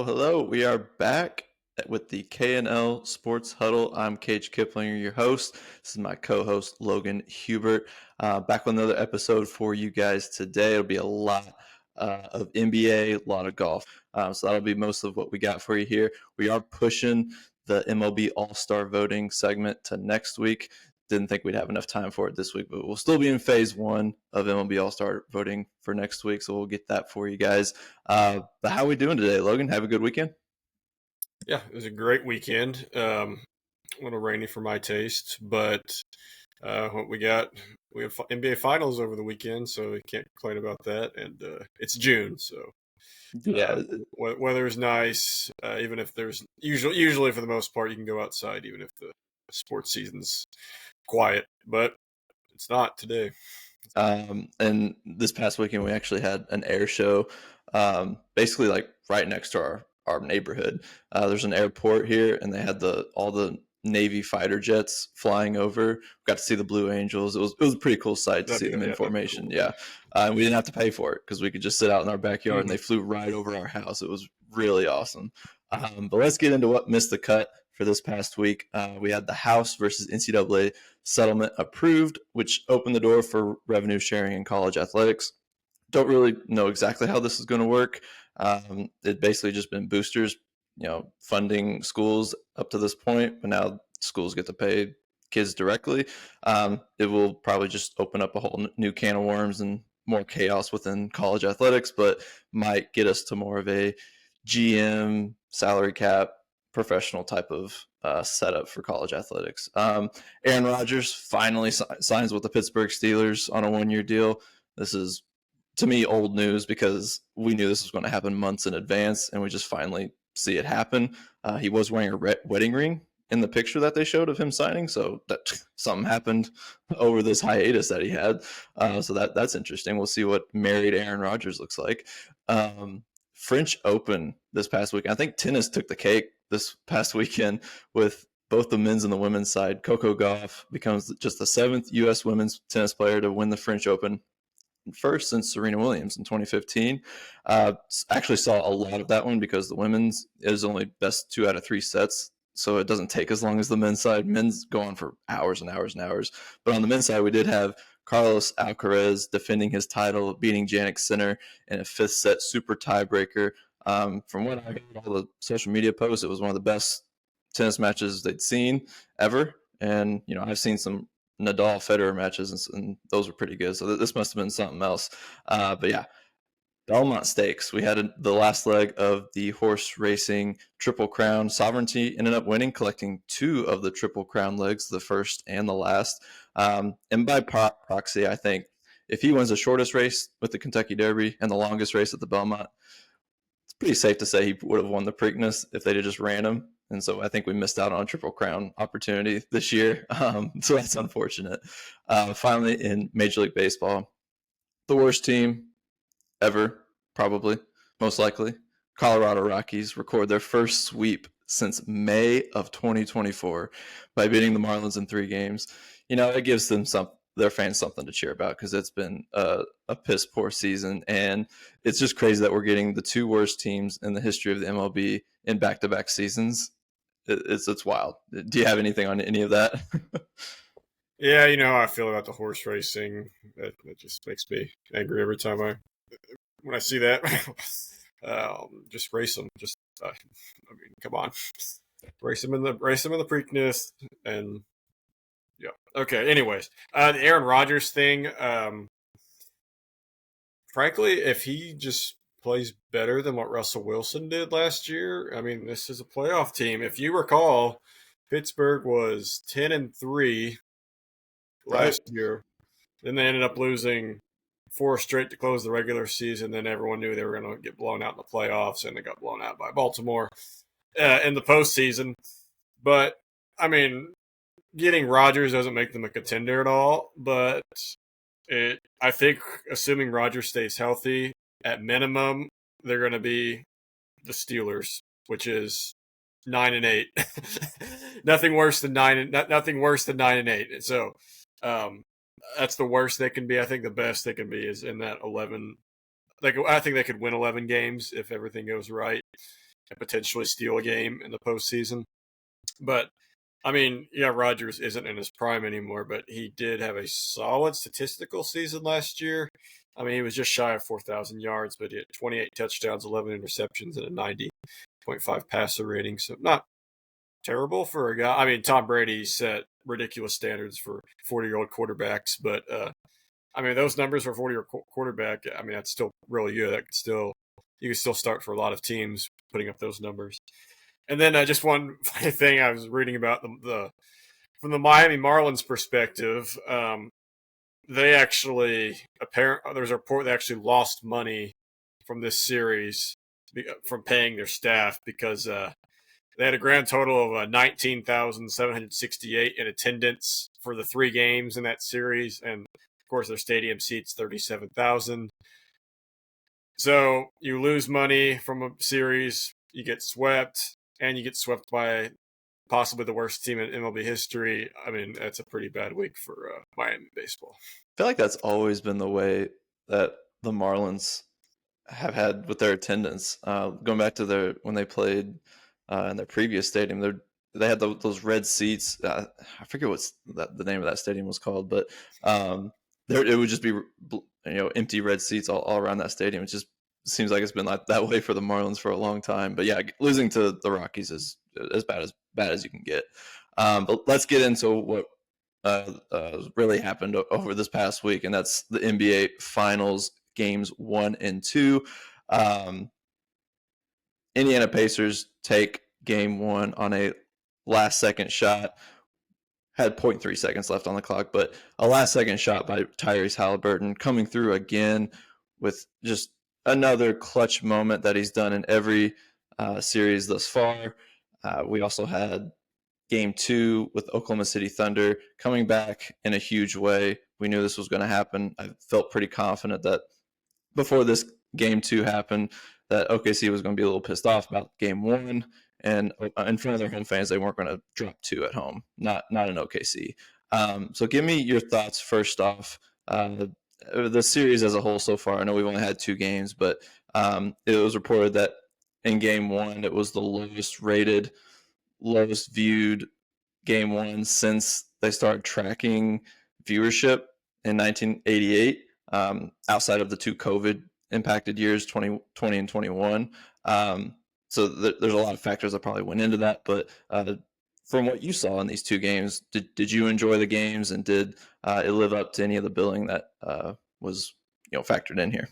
Hello. We are back with the K&L Sports Huddle. I'm Cage Kiplinger, your host. This is my co-host, Logan Hubert. Back with another episode for you guys today. It'll be a lot of NBA, a lot of golf. So that'll be most of what we got for you here. We are pushing the MLB All-Star voting segment to next week. Didn't think we'd have enough time for it this week, but we'll still be in phase 1 of MLB All-Star voting for next week, so we'll get that for you guys. But how are we doing today, Logan? Have a good weekend? Yeah, it was a great weekend. A little rainy for my taste, but what we had NBA Finals over the weekend, so we can't complain about that. And it's June, so Yeah, weather's nice. Even if there's usually for the most part, you can go outside, even if the sports season's quiet. But it's not today. and this past weekend we actually had an air show, basically like right next to our neighborhood. There's an airport here, and they had all the Navy fighter jets flying over. Got to see the Blue Angels. It was a pretty cool sight to see them in formation. Cool. Yeah, we didn't have to pay for it because we could just sit out in our backyard, and they flew right over our house. It was really awesome. But let's get into what missed the cut for this past week. We had the House versus NCAA settlement approved, which opened the door for revenue sharing in college athletics. Don't really know exactly how this is going to work. It basically just been boosters, funding schools up to this point, but now schools get to pay kids directly. It will probably just open up a whole new can of worms and more chaos within college athletics, but might get us to more of a GM salary cap professional type of setup for college athletics. Aaron Rodgers finally signs with the Pittsburgh Steelers on a 1-year deal. This is, to me, old news because we knew this was going to happen months in advance, and we just finally see it happen. He was wearing a wedding ring in the picture that they showed of him signing, so that something happened over this hiatus that he had. So that's interesting. We'll see what married Aaron Rodgers looks like. French Open this past week. I think tennis took the cake this past weekend with both the men's and the women's side. Coco Gauff becomes just the 7th U.S. women's tennis player to win the French Open, first since Serena Williams in 2015. Actually saw a lot of that one because the women's is only best 2 out of 3 sets, so it doesn't take as long as the men's side. Men's go on for hours and hours and hours. But on the men's side, we did have Carlos Alcaraz defending his title, beating Jannik Sinner in a 5th set super tiebreaker. From what I heard, all the social media posts, it was one of the best tennis matches they'd seen ever. And, I've seen some Nadal Federer matches, and those were pretty good. So this must have been something else. But yeah, Belmont Stakes. We had the last leg of the horse racing Triple Crown. Sovereignty ended up winning, collecting 2 of the Triple Crown legs, the first and the last. And by proxy, I think if he wins the shortest race with the Kentucky Derby and the longest race at the Belmont, it's pretty safe to say he would have won the Preakness if they'd just ran him. And so I think we missed out on a Triple Crown opportunity this year. So that's unfortunate. Finally, in Major League Baseball, the worst team ever, probably, most likely. Colorado Rockies record their first sweep since May of 2024 by beating the Marlins in 3 games. It gives them their fans something to cheer about because it's been a piss poor season, and it's just crazy that we're getting the 2 worst teams in the history of the MLB in back-to-back seasons. It's wild. Do you have anything on any of that? Yeah, how I feel about the horse racing. That just makes me angry every time when I see that. Just race them. Come on, race them in the Preakness, and yeah. Okay. Anyways, the Aaron Rodgers thing. Frankly, if he just plays better than what Russell Wilson did last year, this is a playoff team. If you recall, Pittsburgh was 10-3 last year. Then they ended up losing 4 straight to close the regular season. Then everyone knew they were going to get blown out in the playoffs, and they got blown out by Baltimore in the postseason. But, getting Rodgers doesn't make them a contender at all. But I think, assuming Rodgers stays healthy, at minimum, they're going to be the Steelers, which is 9-8. Nothing worse than 9-8. So, that's the worst they can be. I think the best they can be is in that 11. I think they could win 11 games if everything goes right. and potentially steal a game in the postseason. But I mean, yeah, Rodgers isn't in his prime anymore, but he did have a solid statistical season last year. I mean, he was just shy of 4,000 yards, but he had 28 touchdowns, 11 interceptions, and a 90.5 passer rating. So not terrible for a guy. I mean, Tom Brady set ridiculous standards for 40-year-old quarterbacks, but I mean, those numbers for a 40-year quarterback, I mean, that's still really good. You can still start for a lot of teams putting up those numbers. And then just one funny thing I was reading about from the Miami Marlins perspective. They actually there's a report they actually lost money from this series from paying their staff because they had a grand total of 19,768 in attendance for the 3 games in that series, and of course their stadium seats 37,000. So you lose money from a series, you get swept, and you get swept by possibly the worst team in MLB history. I mean, that's a pretty bad week for Miami baseball. I feel like that's always been the way that the Marlins have had with their attendance. Going back to when they played in their previous stadium, they had those red seats. I forget what the name of that stadium was called, but it would just be empty red seats all around that stadium. It just seems like it's been like that way for the Marlins for a long time. But yeah, losing to the Rockies is as bad as you can get. But let's get into what really happened over this past week, and that's the NBA Finals games 1 and 2. Indiana Pacers take game 1 on a last second shot. Had 0.3 seconds left on the clock, but a last second shot by Tyrese Haliburton coming through again with just another clutch moment that he's done in every series thus far. We also had game 2 with Oklahoma City Thunder coming back in a huge way. We knew this was going to happen. I felt pretty confident that before this game 2 happened that OKC was going to be a little pissed off about game 1, and in front of their home fans, they weren't going to drop 2 at home, not in OKC. So give me your thoughts first off. The series as a whole so far, I know we've only had 2 games, but it was reported that in game 1, it was the lowest rated, lowest viewed game 1 since they started tracking viewership in 1988, outside of the 2 COVID impacted years, 2020 and 21. So there's a lot of factors that probably went into that. But from what you saw in these 2 games, did you enjoy the games, and did it live up to any of the billing that was factored in here?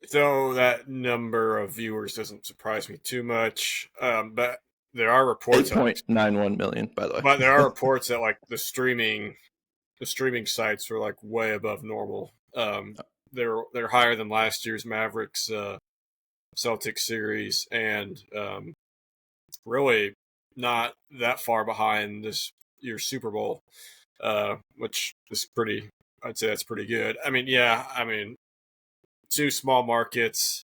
So that number of viewers doesn't surprise me too much, but there are reports 8.91 million, by the way. But there are reports that like the streaming sites were like way above normal. They're higher than last year's Mavericks Celtics series, and really not that far behind this year's Super Bowl, which is pretty. I'd say that's pretty good. I mean, 2 small markets.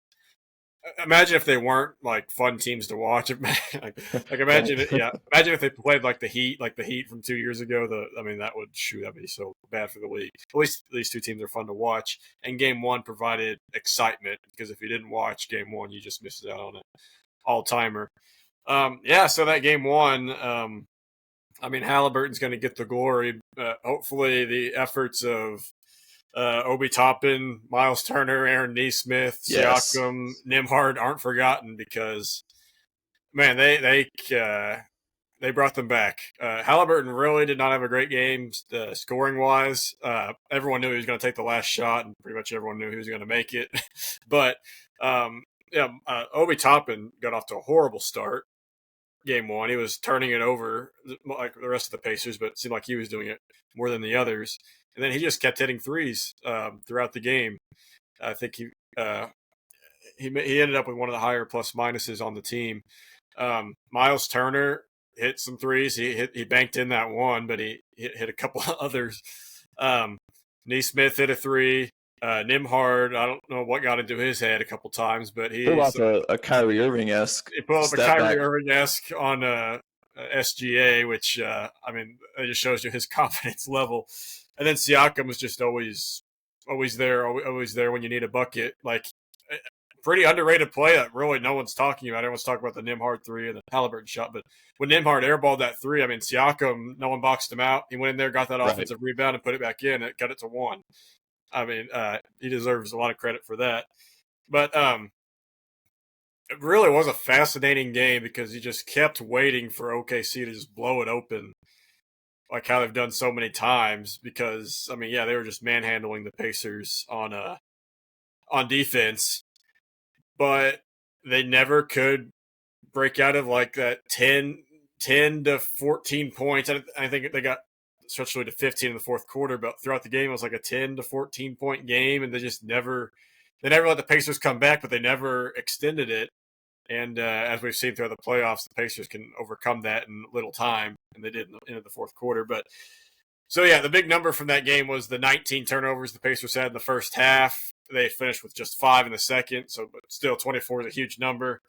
Imagine if they weren't like fun teams to watch. like imagine if they played like the Heat from 2 years ago. That'd be so bad for the league. At least these 2 teams are fun to watch. And game 1 provided excitement, because if you didn't watch game 1, you just missed out on an all timer. So that game 1, Haliburton's going to get the glory. Hopefully, the efforts of Obi Toppin, Miles Turner, Aaron Nesmith, Siakam, Nembhard aren't forgotten, because man, they brought them back. Haliburton really did not have a great game scoring wise. Everyone knew he was going to take the last shot, and pretty much everyone knew he was going to make it. But Obi Toppin got off to a horrible start. Game 1, he was turning it over like the rest of the Pacers, but it seemed like he was doing it more than the others. And then he just kept hitting threes throughout the game. I think he ended up with one of the higher plus minuses on the team. Miles Turner hit some threes. He banked in that one, but he hit a couple of others. Nesmith hit a 3. Nembhard, I don't know what got into his head a couple times, but he pulled off a Kyrie Irving-esque. He pulled off a Kyrie Irving-esque on SGA, which it just shows you his confidence level. And then Siakam was just always there when you need a bucket. Like pretty underrated play that really no one's talking about. Everyone's talking about the Nembhard three and the Haliburton shot, but when Nembhard airballed that three, I mean, Siakam, no one boxed him out. He went in there, got that Right. offensive rebound, and put it back in. It got it to 1. I mean, he deserves a lot of credit for that. But it really was a fascinating game because you just kept waiting for OKC to just blow it open, like how they've done so many times. Because I mean, yeah, they were just manhandling the Pacers on defense, but they never could break out of like that 10 to 14 points. I think they got stretched to 15 in the fourth quarter, but throughout the game it was like a 10 to 14 point game, and they never let the Pacers come back, but they never extended it. And as we've seen throughout the playoffs, the Pacers can overcome that in little time, and they did in the fourth quarter. But so yeah, the big number from that game was the 19 turnovers the Pacers had in the first half. They finished with just 5 in the second, so but still 24 is a huge number.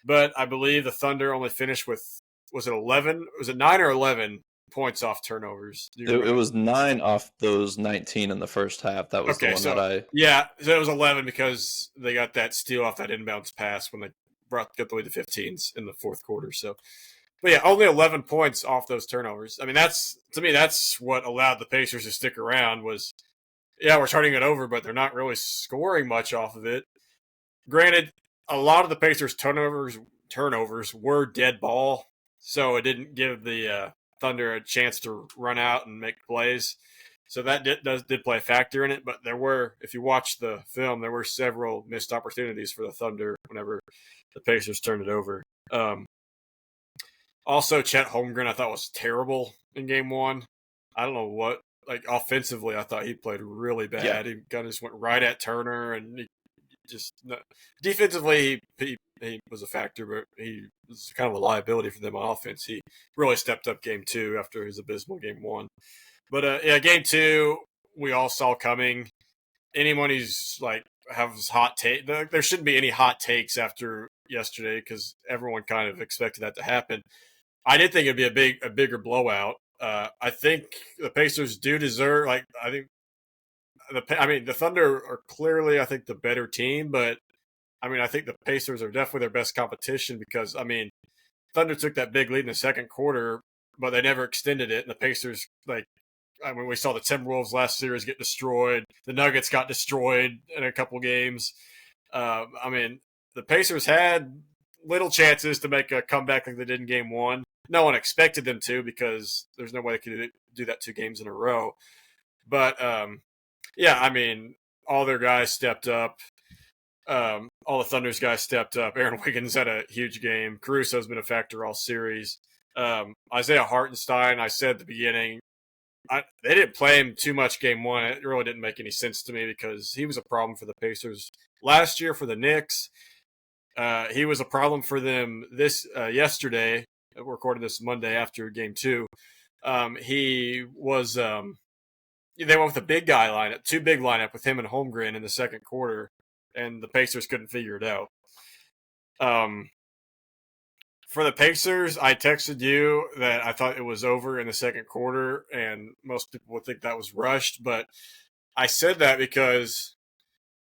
But I believe the Thunder only finished with, was it 11? Was it 9 or 11 points off turnovers? It was 9 off those 19 in the first half. That was Okay, the one that I. Yeah, so it was 11 because they got that steal off that inbounds pass when they got the way to 15s in the fourth quarter. So, but yeah, only 11 points off those turnovers. I mean, to me, that's what allowed the Pacers to stick around was, yeah, we're turning it over, but they're not really scoring much off of it. Granted, a lot of the Pacers' turnovers were dead ball, so it didn't give the Thunder a chance to run out and make plays. So that did play a factor in it. But there were, if you watch the film, there were several missed opportunities for the Thunder whenever the Pacers turned it over. Also, Chet Holmgren I thought was terrible in game 1. I don't know what. Like offensively, I thought he played really bad. Yeah. He kind of just went right at Turner, and he just defensively he was a factor, but he was kind of a liability for them on offense. He really stepped up game 2 after his abysmal game 1. But yeah, game 2 we all saw coming. Anyone who's like has hot take, there shouldn't be any hot takes after yesterday because everyone kind of expected that to happen. I did think it'd be a bigger blowout. I think the Pacers do deserve. Like I think the Thunder are clearly, I think, the better team, but I mean, I think the Pacers are definitely their best competition because I mean, Thunder took that big lead in the second quarter, but they never extended it, and the Pacers we saw the Timberwolves last series get destroyed. The Nuggets got destroyed in a couple games. I mean, the Pacers had little chances to make a comeback like they did in game 1. No one expected them to because there's no way they could do that 2 games in a row. But, yeah, I mean, all their guys stepped up. All the Thunder's guys stepped up. Aaron Wiggins had a huge game. Caruso's been a factor all series. Isaiah Hartenstein, I said at the beginning, they didn't play him too much game 1. It really didn't make any sense to me because he was a problem for the Pacers last year for the Knicks. He was a problem for them yesterday. We recorded this Monday after game 2. He was they went with a big guy lineup, 2 big lineup with him and Holmgren in the second quarter, and the Pacers couldn't figure it out. For the Pacers, I texted you that I thought it was over in the second quarter, and most people would think that was rushed, but I said that because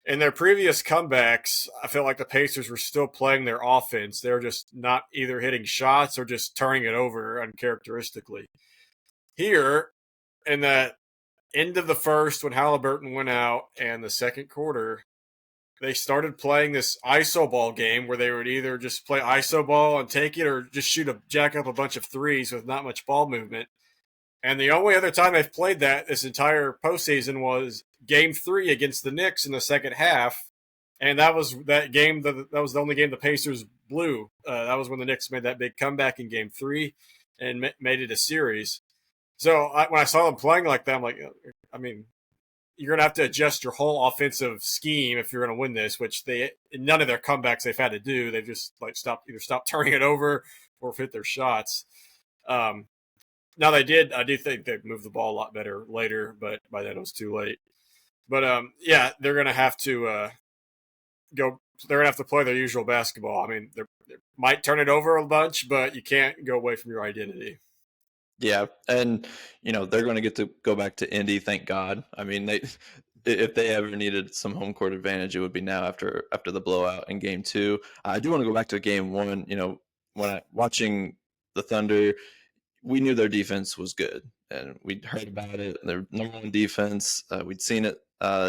in their previous comebacks, I felt like the Pacers were still playing their offense. They were just not either hitting shots or just turning it over uncharacteristically. Here, in that end of the first when Haliburton went out and the second quarter, they started playing this iso ball game where they would either just play iso ball and take it or just jack up a bunch of threes with not much ball movement. And the only other time they've played that this entire postseason was game 3 against the Knicks in the second half. And that was that game. That was the only game the Pacers blew. That was when the Knicks made that big comeback in game 3 and made it a series. So when I saw them playing like that, I'm like, I mean, you're going to have to adjust your whole offensive scheme if you're going to win this, which none of their comebacks they've had to do. They've just either stopped turning it over or hit their shots. Now I do think they moved the ball a lot better later, but by then it was too late. But yeah, they're going to have to they're going to have to play their usual basketball. I mean, they might turn it over a bunch, but you can't go away from your identity. Yeah, and they're going to get to go back to Indy, thank God. I mean, if they ever needed some home court advantage, it would be now after the blowout in Game 2. I do want to go back to Game 1. When watching the Thunder, we knew their defense was good, and we'd heard about it. Their number one defense. We'd seen it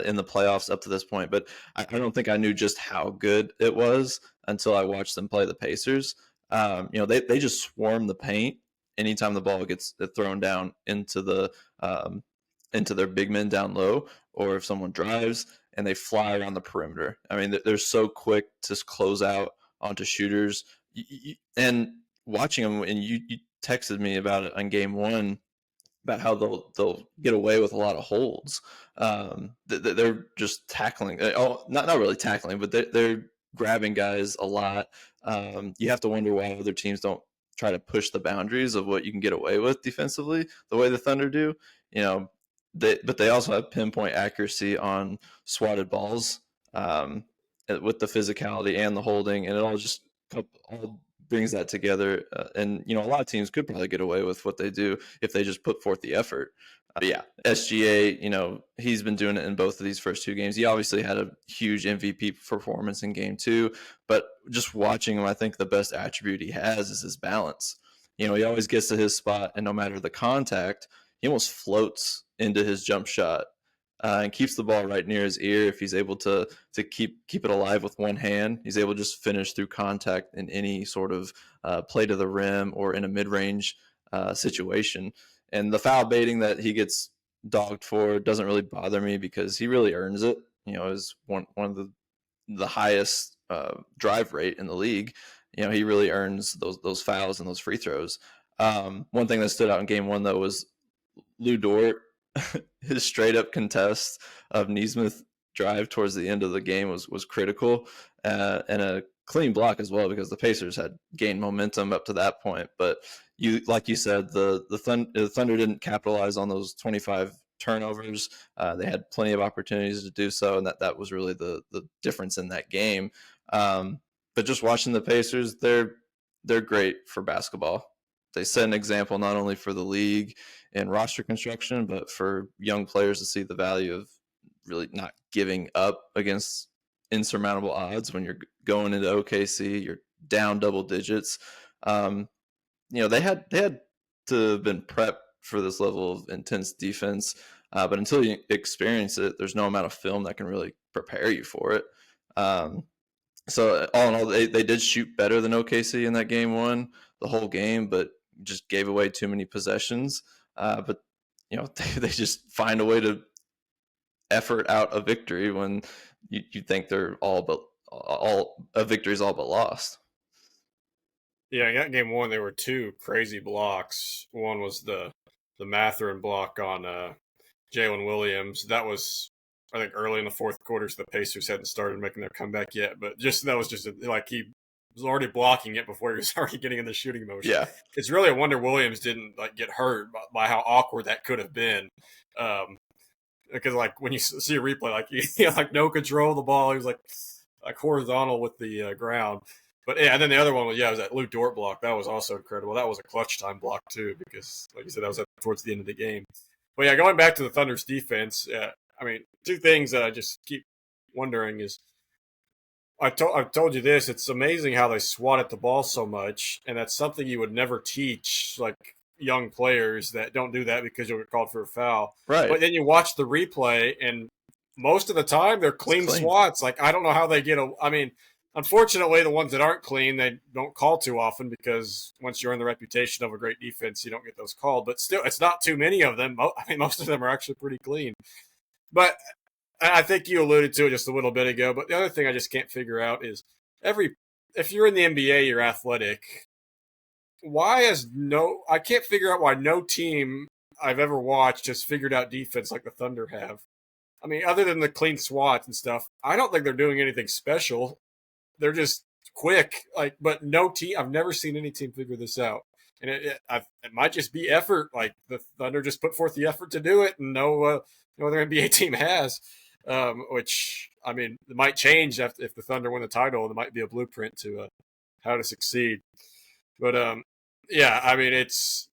in the playoffs up to this point, but I don't think I knew just how good it was until I watched them play the Pacers. They just swarm the paint anytime the ball gets thrown down into their big men down low, or if someone drives and they fly around the perimeter. I mean, they're so quick to close out onto shooters. And watching them, and you texted me about it on Game 1 about how they'll get away with a lot of holds. They're just tackling. Oh, not really tackling, but they're grabbing guys a lot. You have to wonder why other teams don't try to push the boundaries of what you can get away with defensively the way the Thunder do. But they also have pinpoint accuracy on swatted balls, with the physicality and the holding, and it all brings that together. And a lot of teams could probably get away with what they do if they just put forth the effort. But yeah, SGA, he's been doing it in both of these first two games. He obviously had a huge MVP performance in Game 2, but just watching him, I think the best attribute he has is his balance. He always gets to his spot, and no matter the contact, he almost floats into his jump shot, and keeps the ball right near his ear. If he's able to keep it alive with one hand, he's able to just finish through contact in any sort of play to the rim or in a mid-range situation. And the foul baiting that he gets dogged for doesn't really bother me because he really earns it. Is one of the highest drive rate in the league. He really earns those fouls and those free throws. One thing that stood out in Game 1 though was Lou Dort. His straight up contest of Nesmith drive towards the end of the game was critical, and a clean block as well, because the Pacers had gained momentum up to that point. But like you said, the Thunder didn't capitalize on those 25 turnovers. They had plenty of opportunities to do so, and that was really the difference in that game. But just watching the Pacers, they're great for basketball. They set an example not only for the league and roster construction, but for young players to see the value of really not giving up against insurmountable odds when you're going into OKC, you're down double digits. They had to have been prepped for this level of intense defense, but until you experience it, there's no amount of film that can really prepare you for it. So all in all, they did shoot better than OKC in that Game 1 the whole game, but just gave away too many possessions. But they just find a way to effort out a victory when you think they're all a victory's all but lost. Yeah, in that Game 1, there were two crazy blocks. One was the Mathurin block on Jalen Williams. That was, I think, early in the fourth quarter, so the Pacers hadn't started making their comeback yet. But that was just like he was already blocking it before he was already getting in the shooting motion. Yeah, it's really a wonder Williams didn't get hurt by how awkward that could have been. Because when you see a replay, he had no control of the ball. He was like horizontal with the ground. But yeah, and then the other one was that Lou Dort block. That was also incredible. That was a clutch time block too, because like you said, that was towards the end of the game. But yeah, going back to the Thunder's defense, two things that I just keep wondering is, I've told you this. It's amazing how they swat at the ball so much, and that's something you would never teach young players that don't do that because you'll get called for a foul. right. But then you watch the replay, and most of the time they're clean swats. I don't know how they get unfortunately, the ones that aren't clean, they don't call too often, because once you earn the reputation of a great defense, you don't get those called. But still, it's not too many of them. Most of them are actually pretty clean. But I think you alluded to it just a little bit ago. But the other thing I just can't figure out is if you're in the NBA, you're athletic. I can't figure out why no team I've ever watched has figured out defense like the Thunder have. Other than the clean swats and stuff, I don't think they're doing anything special. They're just quick. But no team, I've never seen any team figure this out. And it might just be effort. The Thunder just put forth the effort to do it, and no other NBA team has. Which, it might change if the Thunder win the title. There might be a blueprint to how to succeed. But it's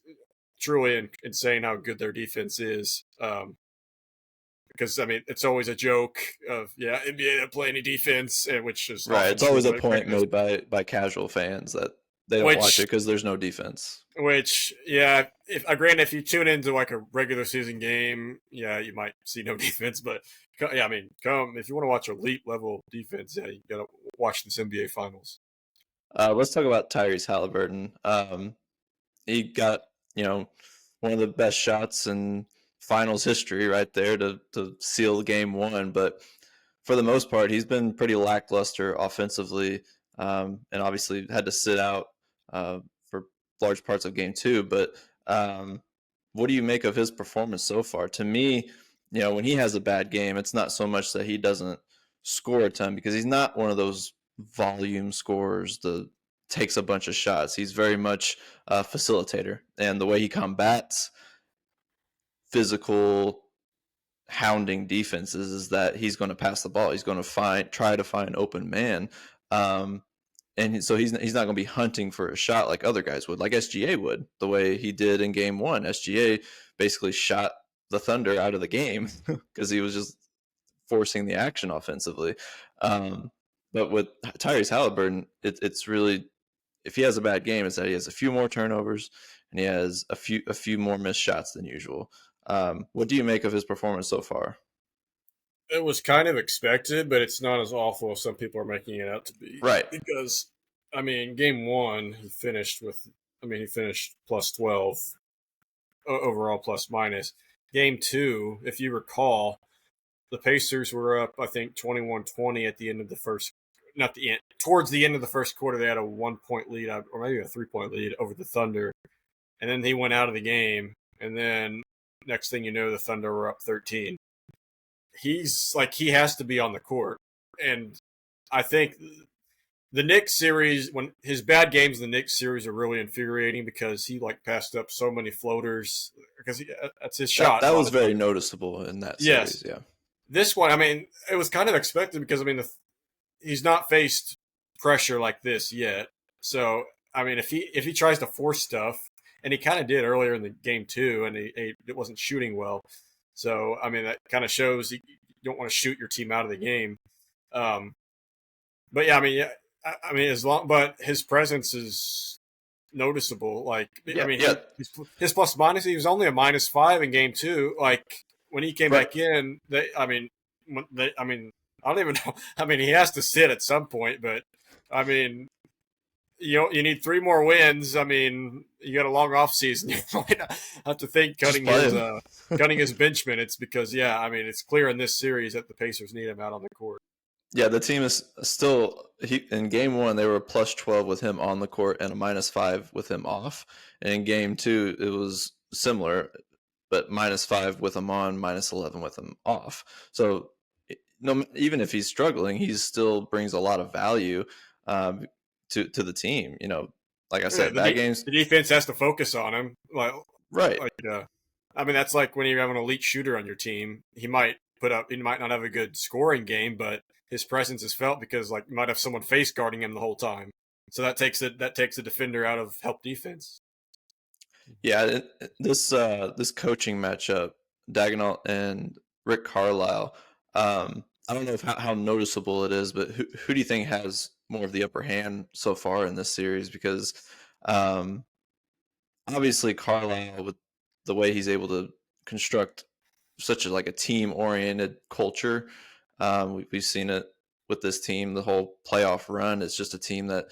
truly insane how good their defense is. because I mean it's always a joke of NBA don't play any defense, which is Right. often It's true. always a But point made by casual fans that they don't watch it which because there's no defense. if granted, if you tune into like a regular season game, you might see no defense. But I mean, come if you want to watch elite level defense, you gotta watch this NBA Finals. Let's talk about Tyrese Haliburton. He got, one of the best shots in finals history right there to seal game one. But for the most part, he's been pretty lackluster offensively, and obviously had to sit out for large parts of game two. But what do you make of his performance so far? To me, when he has a bad game, it's not so much that he doesn't score a ton, because he's not one of those volume scorers that takes a bunch of shots. He's very much a facilitator, and the way he combats physical hounding defenses is that he's going to pass the ball. He's going to try to find open man. And so he's not going to be hunting for a shot like other guys would, like SGA would, the way he did in game one. SGA basically shot the Thunder out of the game because he was just forcing the action offensively. But with Tyrese Haliburton, it's really, if he has a bad game, it's that he has a few more turnovers and he has a few more missed shots than usual. What do you make of his performance so far? It was kind of expected, but it's not as awful as some people are making it out to be. Right. Because, I mean, game one, he finished plus 12 overall plus minus. Game two, if you recall, the Pacers were up, I think, 21-20 at the end of the first, not the end, towards the end of the first quarter. They had a 1 point lead, or maybe a 3 point lead over the Thunder. And then he went out of the game. And then next thing you know, the Thunder were up 13. He has to be on the court. And I think the Knicks series, when his bad games in the Knicks series are really infuriating because he passed up so many floaters because that's his shot. That was very noticeable in that series. Yes. Yeah. This one, I mean, it was kind of expected because I mean he's not faced pressure like this yet. So I mean, if he tries to force stuff, and he kind of did earlier in the game too, and it wasn't shooting well. So I mean, that kind of shows you don't want to shoot your team out of the game. But I mean, but his presence is noticeable. His plus minus, he was only a -5 in game two. Like when he came back in, I don't even know. I mean, he has to sit at some point, but I mean, you need 3 more wins. I mean, you got a long off season. You might have to think cutting his bench minutes because I mean, it's clear in this series that the Pacers need him out on the court. Yeah, the team is still in game one. They were plus 12 with him on the court and a -5 with him off. And in game two, it was similar, but -5 with him on, -11 with him off. So even if he's struggling, he still brings a lot of value to the team. Like I said, bad games. The defense has to focus on him. Right. I mean, that's like when you have an elite shooter on your team. He might not have a good scoring game, but his presence is felt because you might have someone face guarding him the whole time. So that takes a defender out of help defense. Yeah, this coaching matchup, Daigneault and Rick Carlisle. I don't know how noticeable it is, but who do you think has more of the upper hand so far in this series? Because obviously Carlisle, with the way he's able to construct such a team-oriented culture, we've seen it with this team. The whole playoff run, it's just a team that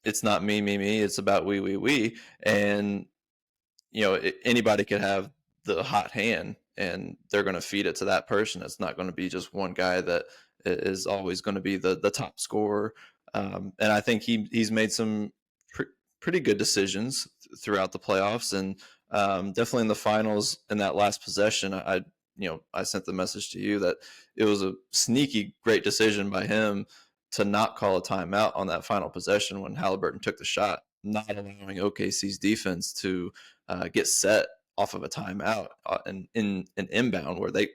it's not me. It's about we. And anybody could have the hot hand, and they're going to feed it to that person. It's not going to be just one guy that is always going to be the top scorer. And I think he's made some pretty good decisions throughout the playoffs, and definitely in the finals. In that last possession, I sent the message to you that it was a sneaky great decision by him to not call a timeout on that final possession when Haliburton took the shot, not allowing OKC's defense to get set off of a timeout and in an inbound where they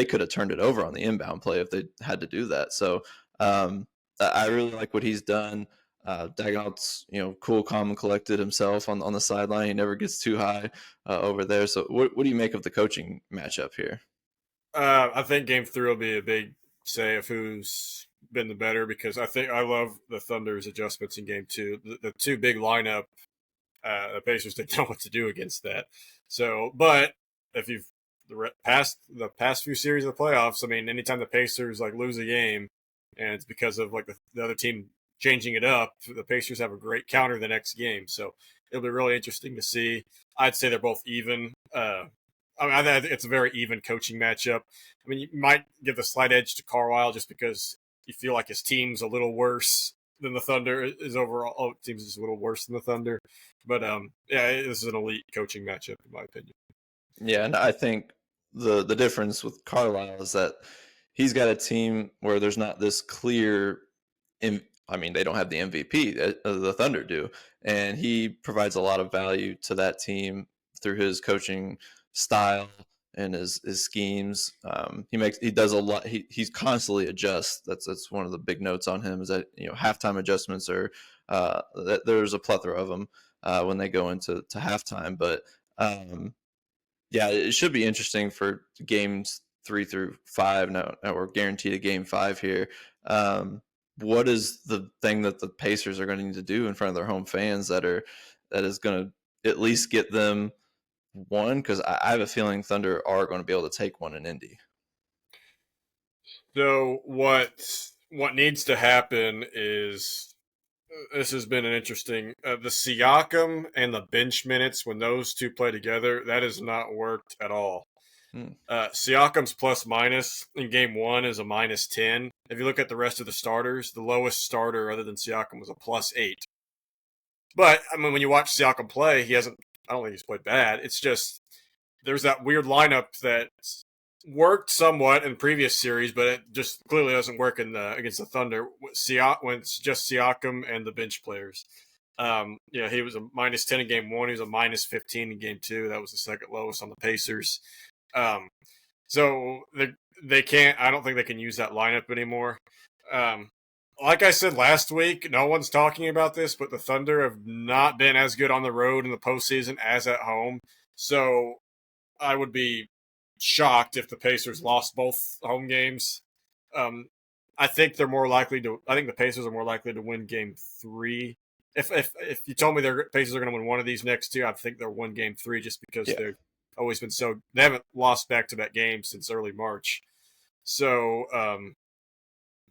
could have turned it over on the inbound play if they had to do that. So I really like what he's done. Daigneault's cool, calm, and collected himself on the sideline. He never gets too high over there. So what do you make of the coaching matchup here? I think Game 3 will be a big say of who's been the better, because I love the Thunder's adjustments in Game 2. The two big lineup, the Pacers didn't know what to do against that. So, but if you've the past few series of the playoffs, I mean, anytime the Pacers like lose a game, and it's because of like the other team changing it up, the Pacers have a great counter the next game. So it'll be really interesting to see. I'd say they're both even. I think it's a very even coaching matchup. I mean, you might give the slight edge to Carlisle just because you feel like his team's a little worse than the Thunder is overall. Oh, team's just a little worse than the Thunder. But yeah, this is an elite coaching matchup in my opinion. Yeah, and I think the difference with Carlisle is that he's got a team where there's not this clear. I mean, they don't have the MVP that the Thunder do, and he provides a lot of value to that team through his coaching style and his schemes. He does a lot. He's constantly adjusts. That's one of the big notes on him is that halftime adjustments are that there's a plethora of them when they go into halftime, but. Yeah, it should be interesting for games 3 through 5. Now we're guaranteed a game 5 here. What is the thing that the Pacers are going to need to do in front of their home fans that is going to at least get them one? Because I have a feeling Thunder are going to be able to take one in Indy. So what needs to happen is this has been an interesting the Siakam and the bench minutes when those two play together, that has not worked at all. Siakam's plus minus in game 1 is a -10. If you look at the rest of the starters, the lowest starter other than Siakam was a +8. But I mean, when you watch Siakam play, he hasn't. I don't think he's played bad. It's just there's that weird lineup that worked somewhat in previous series, but it just clearly doesn't work in the against the Thunder when it's just Siakam and the bench players. He was a -10 in game 1. He was a -15 in game 2. That was the second lowest on the Pacers. So they can't. I don't think they can use that lineup anymore. Like I said last week, no one's talking about this, but the Thunder have not been as good on the road in the postseason as at home. So I would be shocked if the Pacers lost both home games. I think they're more likely to. I think the Pacers are more likely to win Game 3. If you told me the Pacers are going to win one of these next two, I think they'll win Game 3 just because they've always been so. They haven't lost back-to-back games since early March. So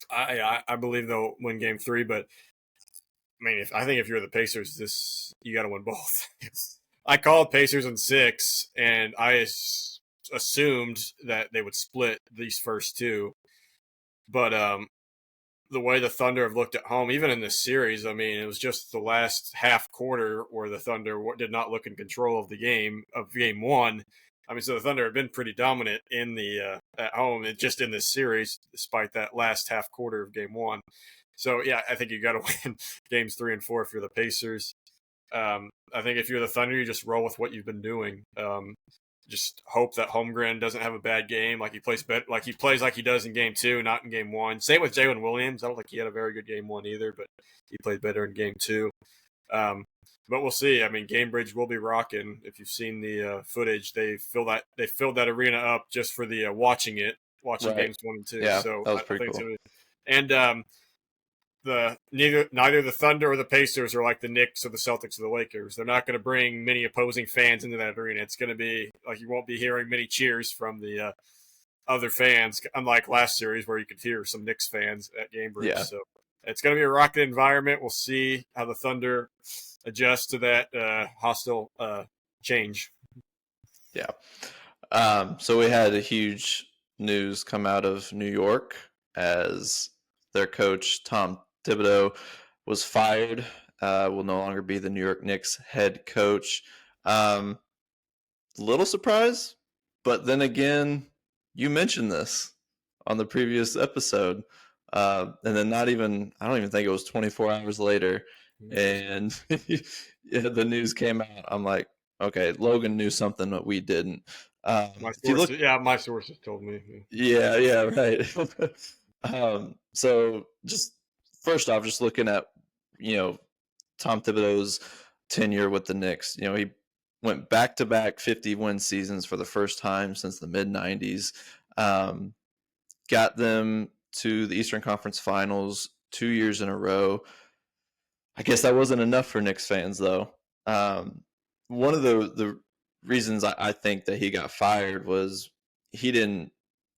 I believe they'll win Game 3, but I mean, I think if you're the Pacers, you got to win both. I called Pacers in 6, and I assumed that they would split these first two. But the way the Thunder have looked at home, even in this series, I mean, it was just the last half quarter where the Thunder did not look in control of the game of game 1. I mean, so the Thunder have been pretty dominant in the at home, and just in this series, despite that last half quarter of game 1. So yeah, I think you got to win games 3 and 4 if you're the Pacers. I think if you're the Thunder, you just roll with what you've been doing. Just hope that Holmgren doesn't have a bad game, like he plays like he does in game 2, not in game 1. Same with Jalen Williams. I don't think he had a very good game 1 either, but he played better in game 2. But we'll see. I mean, Gamebridge will be rocking. If you've seen the footage, they filled that arena up just for the watching games 1 and 2. Yeah, so that was pretty cool. And neither the Thunder or the Pacers are like the Knicks or the Celtics or the Lakers. They're not going to bring many opposing fans into that arena. It's going to be like you won't be hearing many cheers from the other fans, unlike last series where you could hear some Knicks fans at Gamebridge. Yeah. So it's going to be a rocking environment. We'll see how the Thunder adjust to that hostile change. Yeah. So we had a huge news come out of New York as their coach, Tom Thibodeau, was fired, will no longer be the New York Knicks head coach. Little surprise, but then again, you mentioned this on the previous episode. And then I don't even think it was 24 hours later, and the news came out. I'm like, okay, Logan knew something that we didn't. My sources told me. Yeah, right. So just first off, just looking at, Tom Thibodeau's tenure with the Knicks, he went back-to-back 50-win seasons for the first time since the mid-90s. Got them to the Eastern Conference Finals 2 years in a row. I guess that wasn't enough for Knicks fans, though. One of the reasons I think that he got fired was he didn't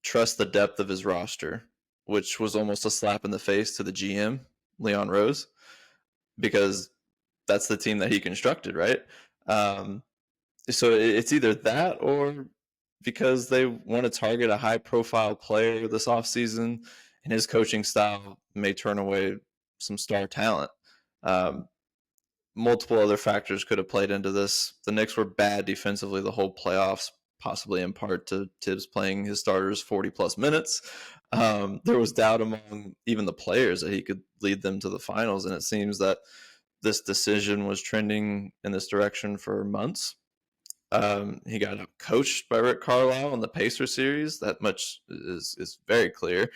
trust the depth of his roster, which was almost a slap in the face to the GM, Leon Rose, because that's the team that he constructed, right? Um, so it's either that or because they want to target a high profile player this offseason and his coaching style may turn away some star talent. Um, Multiple other factors could have played into this. The Knicks were bad defensively the whole playoffs, possibly in part to Thibs playing his starters 40 plus minutes. There was doubt among even the players that he could lead them to the finals, and it seems that this decision was trending in this direction for months. He got coached by Rick Carlisle in the Pacers series. That much is very clear.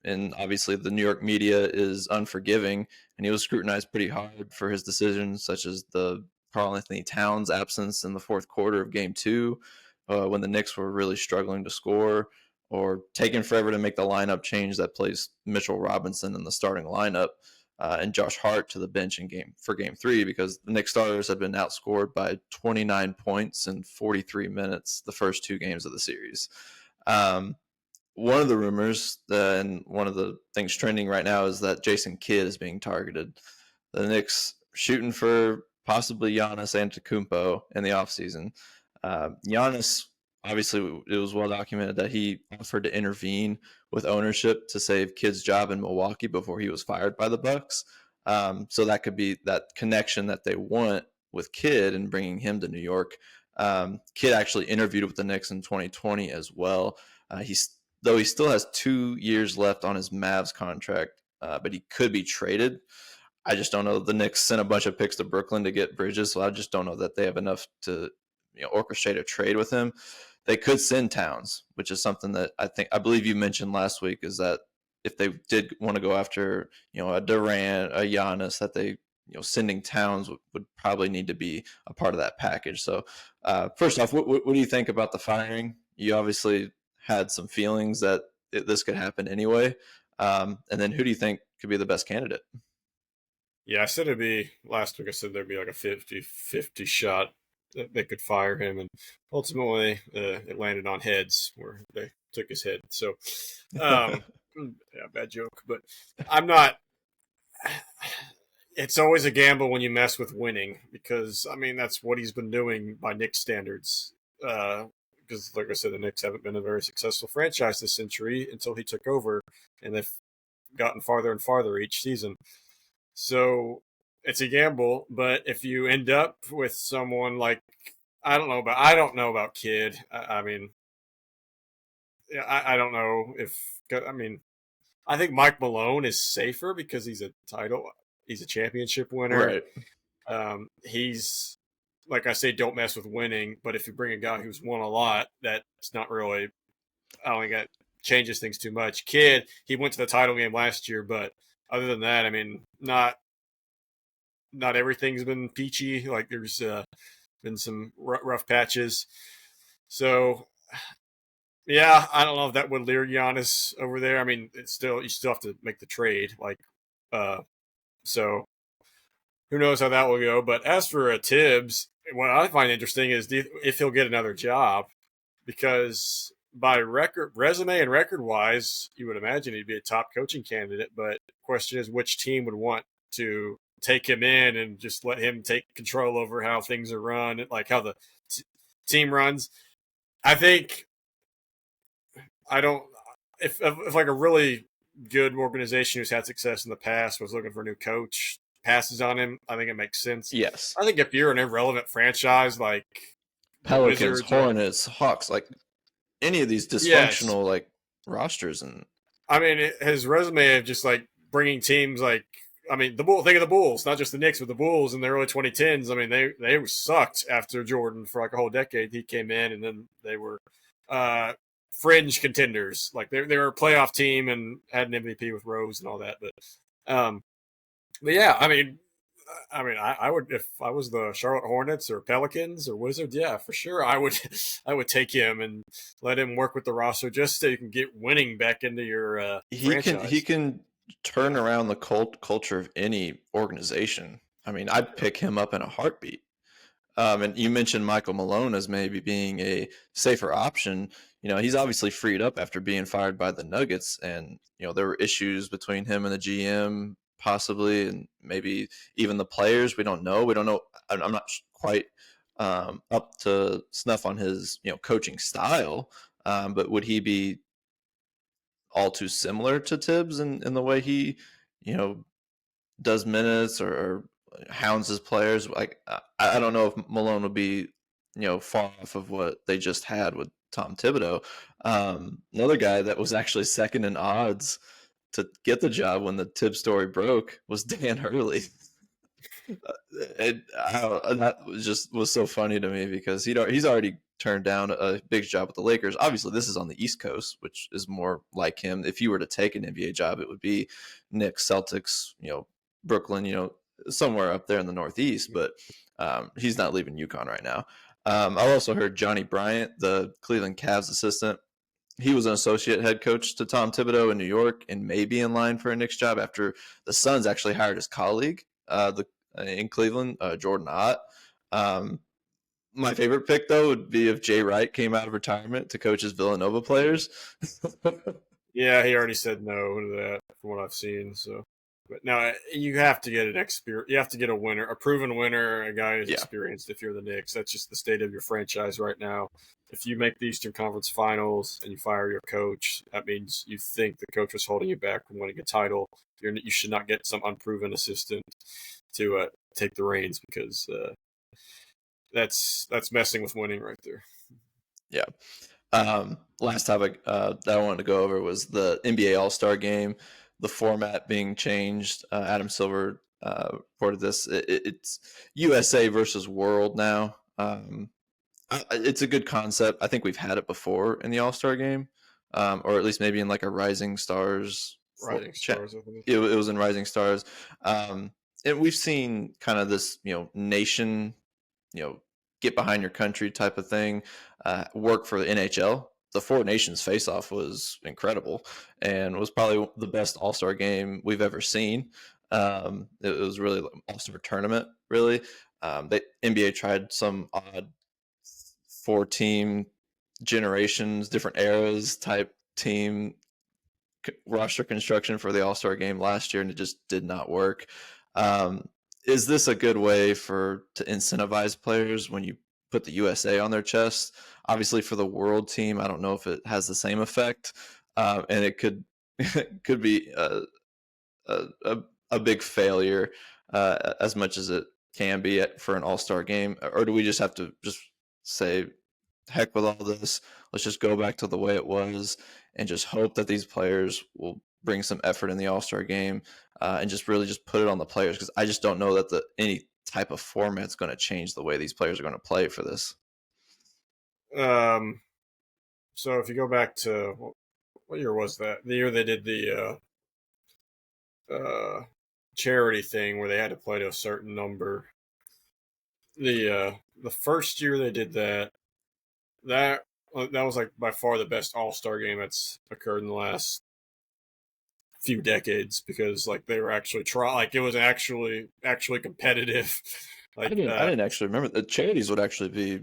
And obviously, the New York media is unforgiving, and he was scrutinized pretty hard for his decisions, such as the Karl-Anthony Towns absence in the fourth quarter of Game 2, when the Knicks were really struggling to score, or taking forever to make the lineup change that placed Mitchell Robinson in the starting lineup. And Josh Hart to the bench in Game 3 because the Knicks starters had been outscored by 29 points in 43 minutes the first 2 games of the series. One of the rumors and one of the things trending right now is that Jason Kidd is being targeted. The Knicks shooting for possibly Giannis Antetokounmpo in the offseason. Giannis, obviously, it was well documented that he offered to intervene with ownership to save Kidd's job in Milwaukee before he was fired by the Bucks. So that could be that connection that they want with Kidd and bringing him to New York. Kidd actually interviewed with the Knicks in 2020 as well. Though he still has 2 years left on his Mavs contract, but he could be traded. I just don't know. The Knicks sent a bunch of picks to Brooklyn to get Bridges, so I just don't know that they have enough to orchestrate a trade with him. They could send Towns, which is something that I believe you mentioned last week, is that if they did want to go after a Durant, a Giannis, that they sending Towns would probably need to be a part of that package. So first off, what do you think about the firing? You obviously had some feelings that this could happen anyway. And then who do you think could be the best candidate? Yeah, I said it'd be last week. I said there'd be like a 50-50 shot that they could fire him, and ultimately it landed on heads where they took his head. So, yeah, bad joke, but I'm not. It's always a gamble when you mess with winning because I mean that's what he's been doing by Knicks standards. Because, like I said, the Knicks haven't been a very successful franchise this century until he took over, and they've gotten farther and farther each season. So it's a gamble, but if you end up with someone like I don't know about Kidd. I mean, I don't know if I mean I think Mike Malone is safer because he's a championship winner. Right. He's like I say, don't mess with winning. But if you bring a guy who's won a lot, that's not really. I don't think that changes things too much. Kidd, he went to the title game last year, but other than that, I mean, not everything's been peachy. Like there's been some rough patches. So yeah, I don't know if that would lure Giannis over there. I mean, you still have to make the trade. Like, so who knows how that will go. But as for Thibs, what I find interesting is if he'll get another job, because by resume and record wise, you would imagine he'd be a top coaching candidate. But the question is, which team would want to take him in and just let him take control over how things are run, like how the team runs? I think I don't. If like a really good organization who's had success in the past was looking for a new coach, passes on him, I think it makes sense. Yes. I think if you're an irrelevant franchise like Pelicans, Wizards, Hornets, Hawks, like any of these yes, dysfunctional like rosters, and I mean his resume of just like bringing teams like. I mean, think of the Bulls, not just the Knicks, but the Bulls in the early 2010s. I mean, they sucked after Jordan for like a whole decade. He came in, and then they were fringe contenders. Like they were a playoff team and had an MVP with Rose and all that. But yeah, I mean, I mean, I would if I was the Charlotte Hornets or Pelicans or Wizards, yeah, for sure, I would I would take him and let him work with the roster just so you can get winning back into your He franchise. can turn Yeah, around the culture of any organization. I mean, I'd pick him up in a heartbeat. And you mentioned Michael Malone as maybe being a safer option. You know, he's obviously freed up after being fired by the Nuggets, and you know there were issues between him and the GM, possibly, and maybe even the players. We don't know. We don't know. I'm not quite up to snuff on his coaching style, but would he be all too similar to Thibs in the way he you know does minutes or hounds his players. Like I don't know if Malone would be far off of what they just had with Tom Thibodeau. Another guy that was actually second in odds to get the job when the Tibbs story broke was Dan Hurley. That was so funny to me because he's already turned down a big job with the Lakers. Obviously, this is on the East Coast, which is more like him. If you were to take an NBA job, it would be Knicks, Celtics, Brooklyn, somewhere up there in the Northeast. But he's not leaving UConn right now. I also heard Johnny Bryant, the Cleveland Cavs assistant. He was an associate head coach to Tom Thibodeau in New York and may be in line for a Knicks job after the Suns actually hired his colleague, in Cleveland, Jordan Ott. Um, my favorite pick, though, would be if Jay Wright came out of retirement to coach his Villanova players. yeah, he already said no to that from what I've seen. So, but now you have to get an experience. You have to get a winner, a proven winner, a guy who's Yeah. experienced. If you're the Knicks, that's just the state of your franchise right now. If you make the Eastern Conference Finals and you fire your coach, that means you think the coach was holding you back from winning a title. You should not get some unproven assistant to take the reins because that's messing with winning right there. Yeah. Last topic that I wanted to go over was the NBA All-Star Game, the format being changed. Adam Silver reported this. It's USA versus World now. It's a good concept. I think we've had it before in the All-Star Game, or at least maybe in like a Rising Stars. Rising Stars, I think. It was in Rising Stars. And we've seen kind of this, nation, you know, get behind your country type of thing, work for the NHL. The Four Nations face-off was incredible and was probably the best All-Star game we've ever seen. It was really All-Star tournament, really. The NBA tried some odd four-team generations, different eras type team roster construction for the All-Star game last year, and it just did not work. Is this a good way to incentivize players when you put the USA on their chest? Obviously, for the world team, I don't know if it has the same effect, and it could could be a big failure as much as it can be for an All-Star game. Or do we just have to just say, heck with all this, let's just go back to the way it was and just hope that these players will bring some effort in the All-Star game, and just really just put it on the players, because I just don't know that any type of format's going to change the way these players are going to play for this. So if you go back to what year was that? The year they did the charity thing where they had to play to a certain number. The first year they did that was like by far the best All-Star game that's occurred in the last few decades, because like they were actually like it was actually competitive. Like I didn't actually remember. The charities would actually be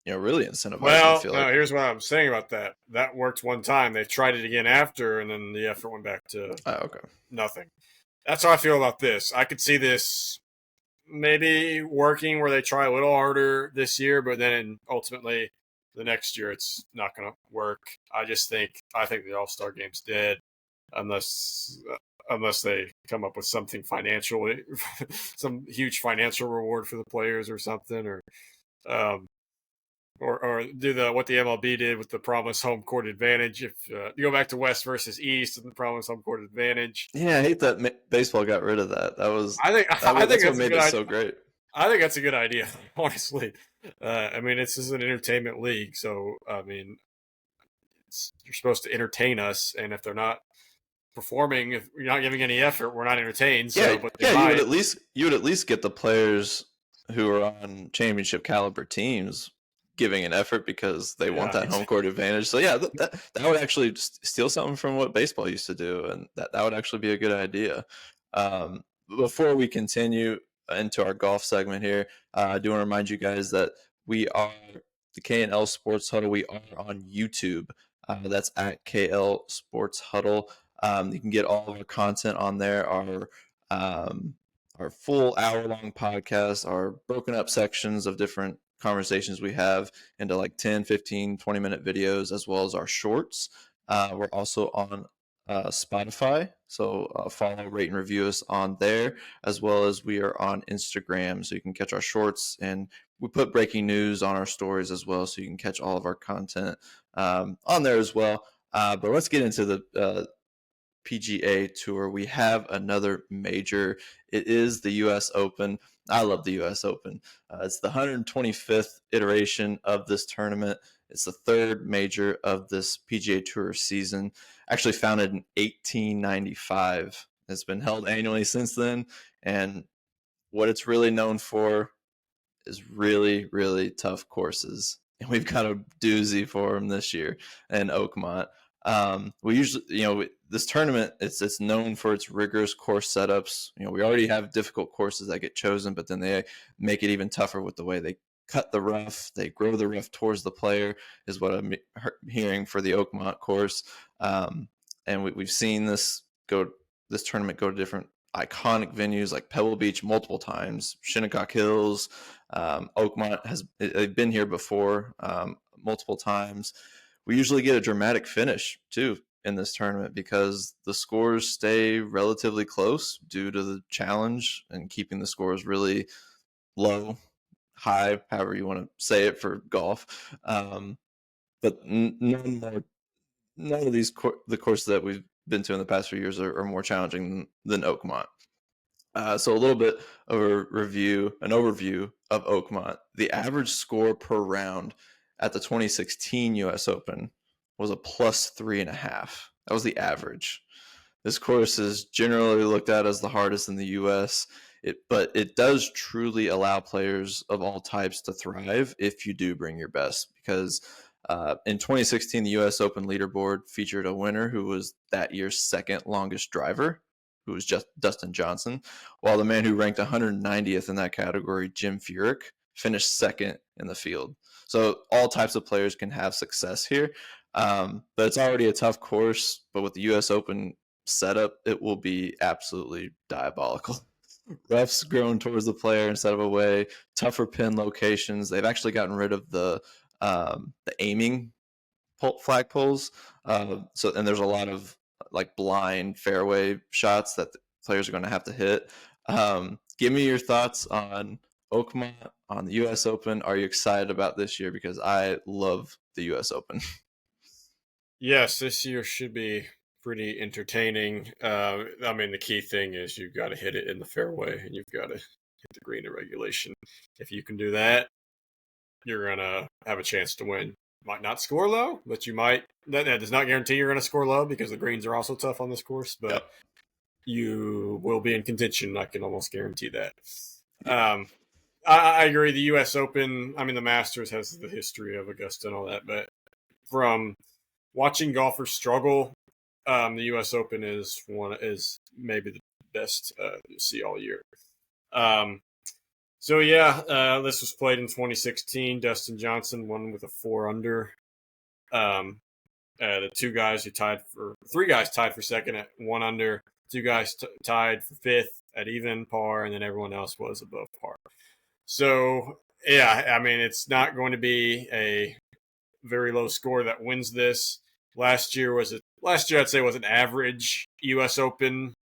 really incentivizing, I well, feel no, like. here's what I'm saying about that. That worked one time. They tried it again after, and then the effort went back to Okay. nothing. That's how I feel about this. I could see this maybe working where they try a little harder this year, but then ultimately the next year it's not going to work. I think the All-Star game's dead unless they come up with something financially, some huge financial reward for the players or something, um, or do what the MLB did with the promise home court advantage. If you go back to West versus East and the promise home court advantage, Yeah, I hate that baseball got rid of that. I think That's what that's a made good it idea. so great. I think that's a good idea, honestly. I mean, this is an entertainment league, so I mean, you're supposed to entertain us, and if they're not performing. If you're not giving any effort, we're not entertained. Yeah, So, but they yeah, might. you would at least get the players who are on championship caliber teams giving an effort because they want Yeah, that home court advantage. So yeah, that would actually steal something from what baseball used to do, and that would actually be a good idea. Before we continue into our golf segment here, I do want to remind you guys that we are the KNL Sports Huddle. We are on YouTube. That's at KL Sports Huddle. You can get all of our content on there. Our full hour-long podcast, our broken up sections of different conversations we have into like 10, 15, 20-minute videos, as well as our shorts. We're also on Spotify, so follow, rate, and review us on there, as well as we are on Instagram, so you can catch our shorts, and we put breaking news on our stories as well, so you can catch all of our content on there as well. But let's get into the PGA Tour. We have another major. It is the U.S. Open. I love the U.S. Open. It's the 125th iteration of this tournament. It's the third major of this PGA Tour season. Actually founded in 1895. It's been held annually since then. And what it's really known for is really, really tough courses. And we've got a doozy for them this year in Oakmont. We usually, this tournament, it's known for its rigorous course setups. We already have difficult courses that get chosen, but then they make it even tougher with the way they cut the rough. They grow the rough towards the player, is what I'm hearing for the Oakmont course. And we've seen this tournament go to different iconic venues like Pebble Beach multiple times, Shinnecock Hills. Oakmont they've been here before multiple times. We usually get a dramatic finish too in this tournament because the scores stay relatively close due to the challenge and keeping the scores really low, high, however you want to say it for golf. But none of the courses that we've been to in the past few years are more challenging than Oakmont. So a little bit of an overview of Oakmont. The average score per round at the 2016 U.S. Open was a plus 3.5. That was the average. This course is generally looked at as the hardest in the U.S., but it does truly allow players of all types to thrive if you do bring your best. Because in 2016, the U.S. Open leaderboard featured a winner who was that year's second longest driver, who was just Dustin Johnson, while the man who ranked 190th in that category, Jim Furyk, finished second in the field. So all types of players can have success here. But it's already a tough course, but with the U.S. Open setup, it will be absolutely diabolical. Roughs grown towards the player instead of away, tougher pin locations. They've actually gotten rid of the aiming flagpoles. And there's a lot of like blind fairway shots that the players are going to have to hit. Give me your thoughts on Oakmont, on the U.S. Open. Are you excited about this year? Because I love the U.S. Open. Yes, this year should be pretty entertaining. The key thing is you've got to hit it in the fairway and you've got to hit the green in regulation. If you can do that, you're going to have a chance to win. Might not score low, but you might. That does not guarantee you're going to score low because the greens are also tough on this course, but yep, you will be in contention. I can almost guarantee that. I agree. The U.S. Open, the Masters has the history of Augusta and all that, but from watching golfers struggle, the U.S. Open is maybe the best you see all year. This was played in 2016. Dustin Johnson won with a 4-under. The three guys tied for second at 1 under. 2 guys tied for fifth at even par, and then everyone else was above par. So, it's not going to be a very low score that wins this. Last year I'd say was an average U.S. Open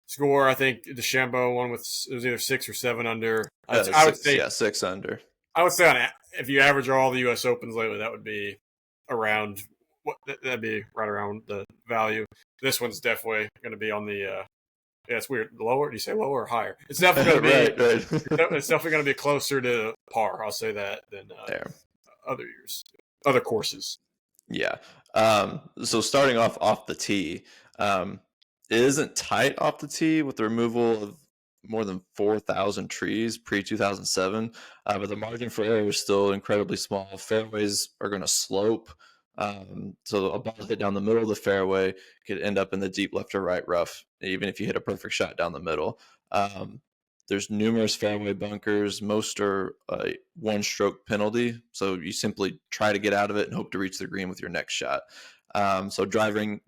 score. I think DeChambeau won it was either 6 or 7 under. I would say 6 under. I would say if you average all the U.S. Opens lately, that would be that'd be right around the value. This one's definitely going to be on the. It's weird. Lower? Do you say lower or higher? It's definitely going to be. right. It's definitely going to be closer to par. I'll say that than other years, other courses. Yeah. So starting off the tee, Um, it isn't tight off the tee with the removal of more than 4,000 trees pre 2007, but the margin for error is still incredibly small. Fairways are going to slope. So a ball hit down the middle of the fairway could end up in the deep left or right rough, even if you hit a perfect shot down the middle. There's numerous fairway bunkers. Most are a one-stroke penalty, so you simply try to get out of it and hope to reach the green with your next shot. So driving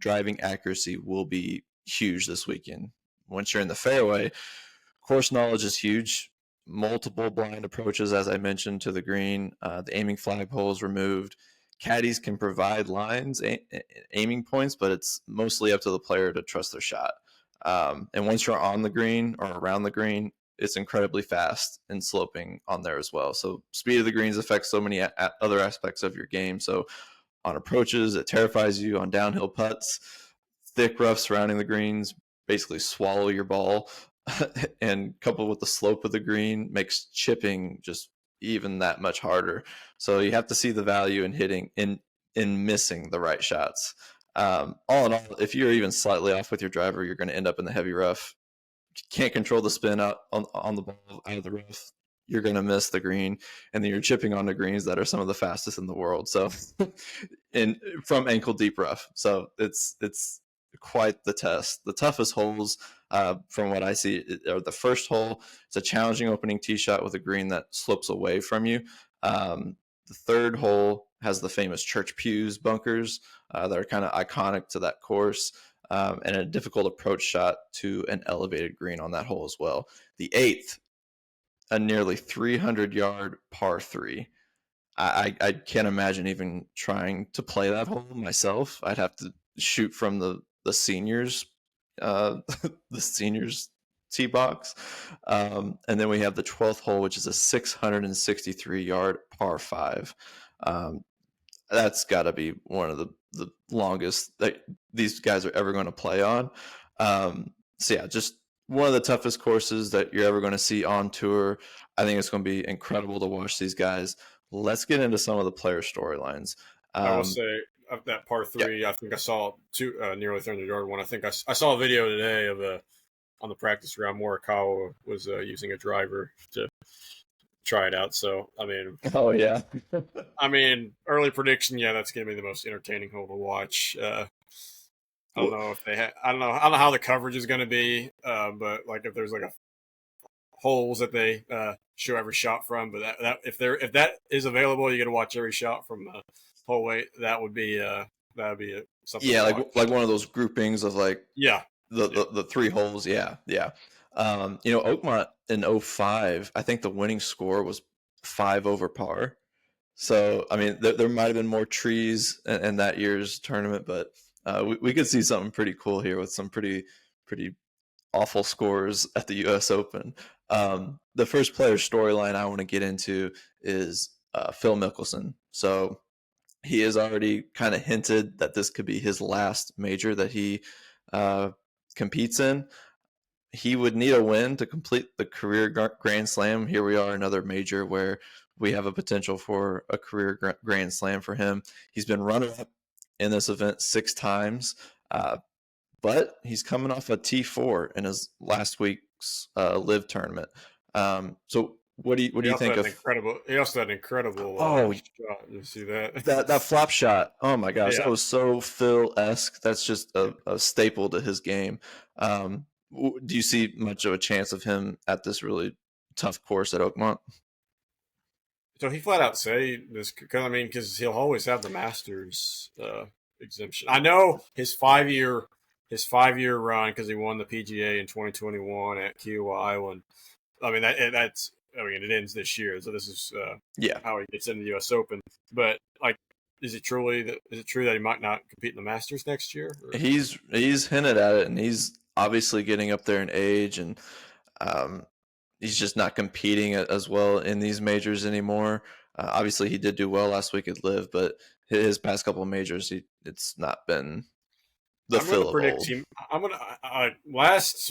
accuracy will be huge this weekend. Once you're in the fairway, course knowledge is huge. Multiple blind approaches, as I mentioned, to the green. The aiming flagpole is removed. Caddies can provide lines, aiming points, but it's mostly up to the player to trust their shot. And once you're on the green or around the green, it's incredibly fast and sloping on there as well. So speed of the greens affects so many other aspects of your game. So on approaches, it terrifies you. On downhill putts, thick rough surrounding the greens basically swallow your ball. And coupled with the slope of the green makes chipping just even that much harder. So you have to see the value in hitting in missing the right shots. All in all, if you're even slightly off with your driver, you're going to end up in the heavy rough. You can't control the spin out on the ball out of the rough. You're going to miss the green, and then you're chipping onto greens that are some of the fastest in the world. So, from ankle deep rough. So it's quite the test. The toughest holes, from what I see, are the first hole. It's a challenging opening tee shot with a green that slopes away from you. The third hole has the famous church pews bunkers that are kind of iconic to that course, and a difficult approach shot to an elevated green on that hole as well. The eighth, a nearly 300-yard par three. I can't imagine even trying to play that hole myself. I'd have to shoot from the seniors, the seniors tee box, and then we have the 12th hole, which is a 663-yard par five. That's got to be one of the longest that these guys are ever going to play on. So yeah, just one of the toughest courses that you're ever going to see on tour. I think it's going to be incredible to watch these guys. Let's get into some of the player storylines. I will say of that par Yeah. three, I think I saw two nearly 300-yard one. I think I saw a video today of on the practice ground. Morikawa was using a driver to try it out. So Oh yeah. early prediction. Yeah, that's gonna be the most entertaining hole to watch. I don't know if I don't know how the coverage is gonna be. But like if there's like a holes that they show every shot from, but that if that is available, you get to watch every shot from hole 8. That would be something. Yeah, like one of those groupings of like yeah the three holes. Yeah. Oakmont in 05, I think the winning score was 5 over par. So, there might have been more trees in that year's tournament, but we could see something pretty cool here with some pretty awful scores at the U.S. Open. The first player storyline I want to get into is Phil Mickelson. So he has already kind of hinted that this could be his last major that he competes in. He would need a win to complete the career Grand Slam. Here we are, another major where we have a potential for a career Grand Slam for him. He's been runner-up in this event 6 times, but he's coming off a T4 in his last week's live tournament. So what do you think of? He also had an incredible shot. You see that? that flop shot. Oh my gosh, Yeah. that was so Phil-esque. That's just a staple to his game. Do you see much of a chance of him at this really tough course at Oakmont? So he flat out say this because he'll always have the Masters exemption. I know his 5-year run because he won the PGA in 2021 at Kiowa Island. It ends this year, so this is how he gets into the U.S. Open. But is it true that he might not compete in the Masters next year? Or? He's hinted at it, and he's obviously getting up there in age, and he's just not competing as well in these majors anymore. Obviously, he did do well last week at Live, but his past couple of majors, it's not been the Phil of old.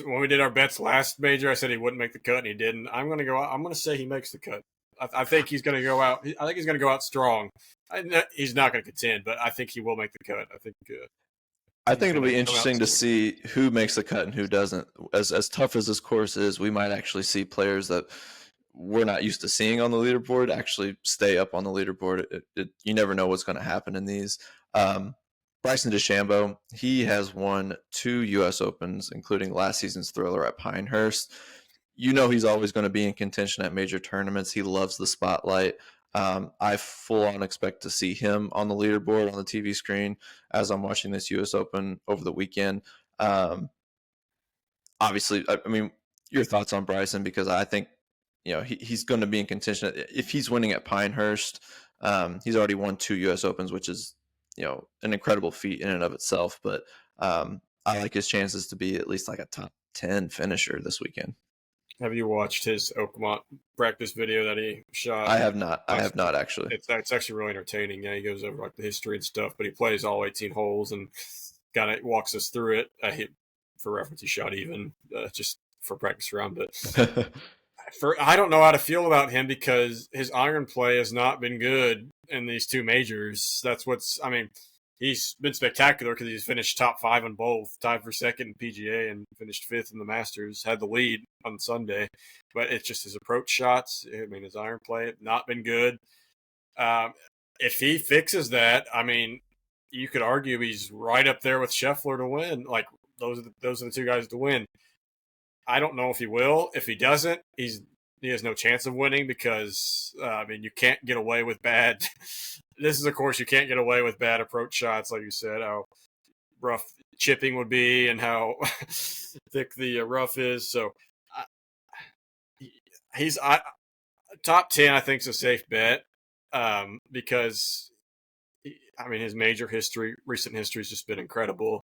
When we did our bets last major, I said he wouldn't make the cut, and he didn't. I'm gonna say he makes the cut. I think he's gonna go out. I think he's gonna go out strong. He's not gonna contend, but I think he will make the cut. I think I He's think it'll going be to come out interesting to swinging. see who makes the cut and who doesn't. As tough as this course is, we might actually see players that we're not used to seeing on the leaderboard actually stay up on the leaderboard. You never know what's going to happen in these. Um, Bryson DeChambeau, he has won 2 U.S. Opens, including last season's Thriller at Pinehurst. You know he's always going to be in contention at major tournaments. He loves the spotlight. I full on expect to see him on the leaderboard on the TV screen as I'm watching this U.S. Open over the weekend. Obviously, I mean, your thoughts on Bryson, because I think he's going to be in contention if he's winning at Pinehurst. He's already won 2 U.S. Opens, which is an incredible feat in and of itself. But I like his chances to be at least like a top 10 finisher this weekend. Have you watched his Oakmont practice video that he shot? I have not. I have Last not week? actually. It's actually really entertaining. Yeah, he goes over like the history and stuff, but he plays all 18 holes and kind of walks us through it. For reference, he shot even just for practice round, but I don't know how to feel about him because his iron play has not been good in these 2 majors. I mean, he's been spectacular because he's finished top 5 in both, tied for second in PGA and finished 5th in the Masters, had the lead on Sunday. But it's just his approach shots. I mean, his iron play not been good. If he fixes that, I mean, you could argue he's right up there with Scheffler to win. Like those are the 2 guys to win. I don't know if he will. If he doesn't, he has no chance of winning because I mean you can't get away with bad. This is, of course, you can't get away with bad approach shots, like you said. How rough chipping would be and how thick the rough is. So he's top 10. I think is a safe bet because I mean his major history, recent history has just been incredible,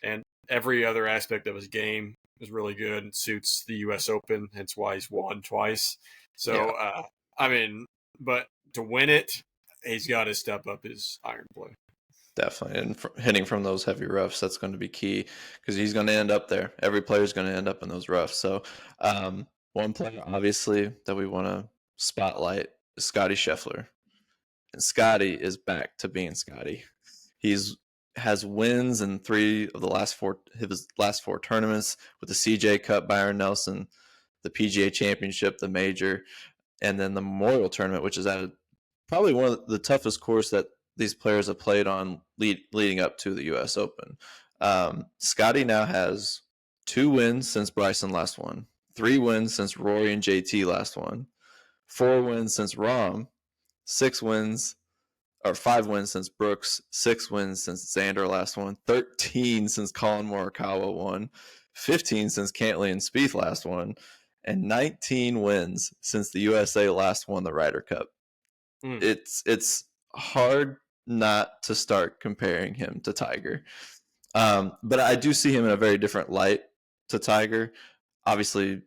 and every other aspect of his game is really good and suits the U.S. Open. Hence why he's won twice. So, Yeah. I mean, but to win it, he's got to step up his iron play. Definitely. And hitting from those heavy roughs, that's going to be key because he's going to end up there. Every player is going to end up in those roughs. So, one player, obviously, that we want to spotlight is Scottie Scheffler. And Scottie is back to being Scottie. He's has wins in 3 of the his last 4 tournaments with the CJ Cup, Byron Nelson, the PGA Championship, the Major, and then the Memorial Tournament, which is at probably one of the toughest course that these players have played on leading up to the U.S. Open. Scottie now has 2 wins since Bryson last won, 3 wins since Rory and JT last won, 4 wins since Rahm, 6 wins or 5 wins since Brooks, 6 wins since Xander last won, 13 since Colin Morikawa won, 15 since Cantley and Spieth last won, and 19 wins since the USA last won the Ryder Cup. It's hard not to start comparing him to Tiger. But I do see him in a very different light to Tiger. Obviously,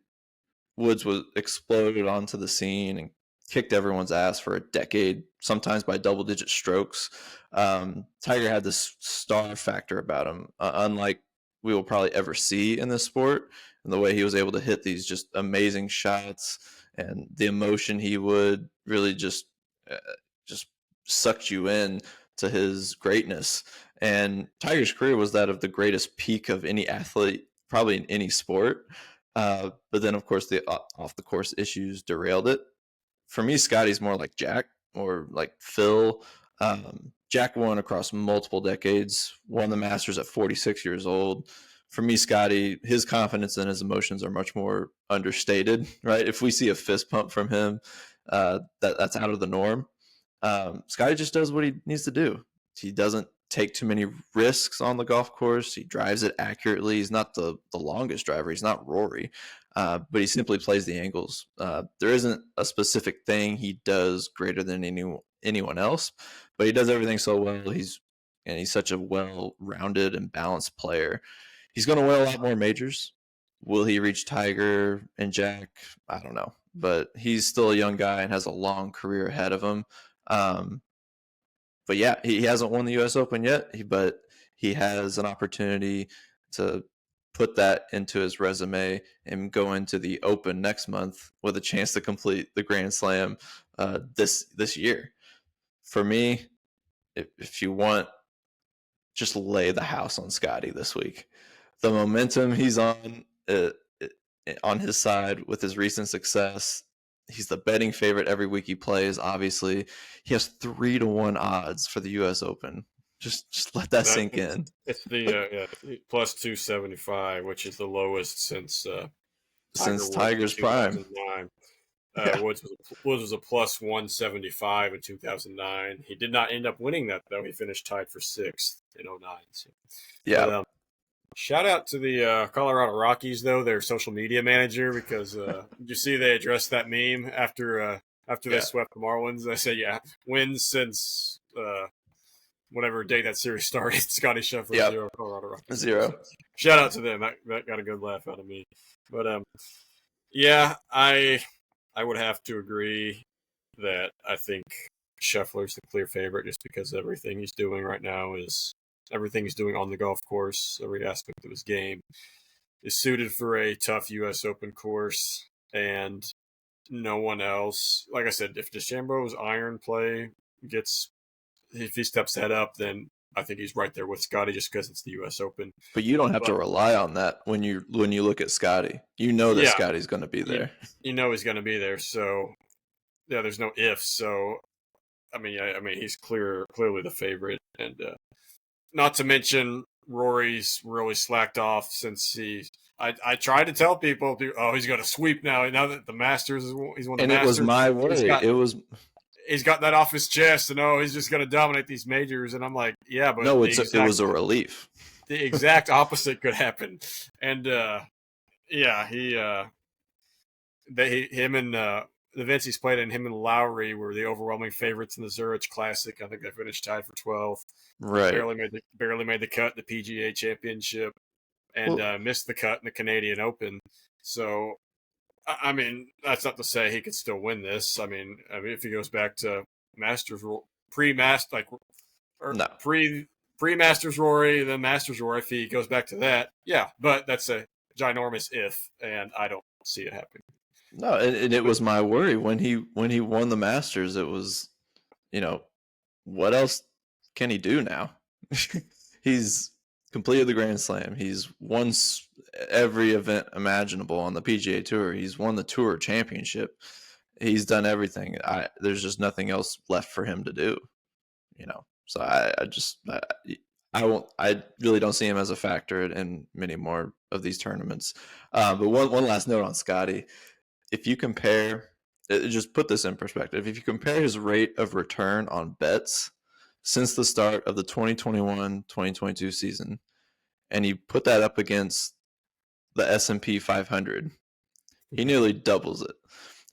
Woods was exploded onto the scene and kicked everyone's ass for a decade, sometimes by double-digit strokes. Tiger had this star factor about him, unlike we will probably ever see in this sport, and the way he was able to hit these just amazing shots and the emotion he would really just sucked you in to his greatness. And Tiger's career was that of the greatest peak of any athlete, probably in any sport. But then, of course, the off the course issues derailed it. For me, Scotty's more like Jack or like Phil. Jack won across multiple decades, won the Masters at 46 years old. For me, Scotty, his confidence and his emotions are much more understated, right? If we see a fist pump from him, that's out of the norm. Scotty just does what he needs to do. He doesn't take too many risks on the golf course. He drives it accurately. He's not the longest driver. He's not Rory, but he simply plays the angles. There isn't a specific thing he does greater than anyone else, but he does everything so well. He's such a well-rounded and balanced player. He's going to win a lot more majors. Will he reach Tiger and Jack? I don't know, but he's still a young guy and has a long career ahead of him. But yeah, he hasn't won the U.S. Open yet, but he has an opportunity to put that into his resume and go into the Open next month with a chance to complete the Grand Slam this year. For me, if you want just lay the house on Scottie this week. The momentum he's on his side with his recent success. He's the betting favorite every week he plays. Obviously, he has 3-1 odds for the U.S. Open. Just let that sink in. It's the plus 275, which is the lowest since Tiger's prime. 2009. Yeah. Woods was a plus 175 in 2009. He did not end up winning that, though. He finished tied for 6th in 2009. So. Yeah. But, shout out to the Colorado Rockies, though, their social media manager, because did you see they addressed that meme after they swept the Marlins? They say, wins since whatever day that series started. Scottie Scheffler, 0, Colorado Rockies 0. So, shout out to them. That got a good laugh out of me. But I would have to agree that I think Scheffler's the clear favorite just because everything he's doing right now is everything he's doing on the golf course, every aspect of his game is suited for a tough U.S. Open course, and no one else. Like I said, if DeChambeau's iron play if he steps that up, then I think he's right there with Scottie just because it's the U.S. Open. But you don't have to rely on that when you look at Scottie. You know that Scottie's going to be there. You know he's going to be there. So there's no ifs. So I mean he's clearly the favorite, and not to mention Rory's really slacked off since I tried to tell people, he's going to sweep now. Now that the Masters he's won the Masters. And it was my worry. He's got that off his chest, and he's just going to dominate these majors. And I'm like, yeah, but no, it was a relief. The exact opposite could happen, and the events he's played in, him and Lowry were the overwhelming favorites in the Zurich Classic. I think they finished tied for 12th. Right, barely made the cut in the PGA Championship, and missed the cut in the Canadian Open. So. I mean, that's not to say he could still win this. I mean, if he goes back to Masters pre-Masters Rory, then Masters Rory, if he goes back to that, but that's a ginormous if, and I don't see it happening. No, and it was my worry when he won the Masters. It was, what else can he do now? He's completed the Grand Slam. He's won every event imaginable on the PGA Tour. He's won the Tour Championship. He's done everything. There's just nothing else left for him to do. So I really don't see him as a factor in many more of these tournaments. But one last note on Scottie. If you compare, just put this in perspective. If you compare his rate of return on bets since the start of the 2021-2022 season, and you put that up against the S&P 500, he nearly doubles it.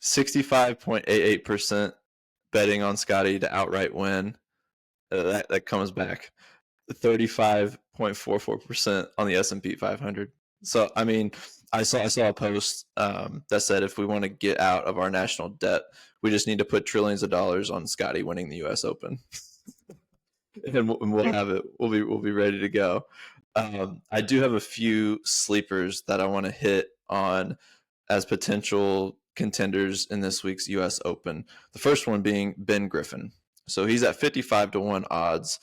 65.88% betting on Scottie to outright win. That comes back 35.44% on the S&P 500. So, I mean, I saw a post that said if we want to get out of our national debt, we just need to put trillions of dollars on Scottie winning the U.S. Open. And we'll have it. We'll be ready to go. I do have a few sleepers that I want to hit on as potential contenders in this week's U.S. Open. The first one being Ben Griffin. So he's at 55-1 odds.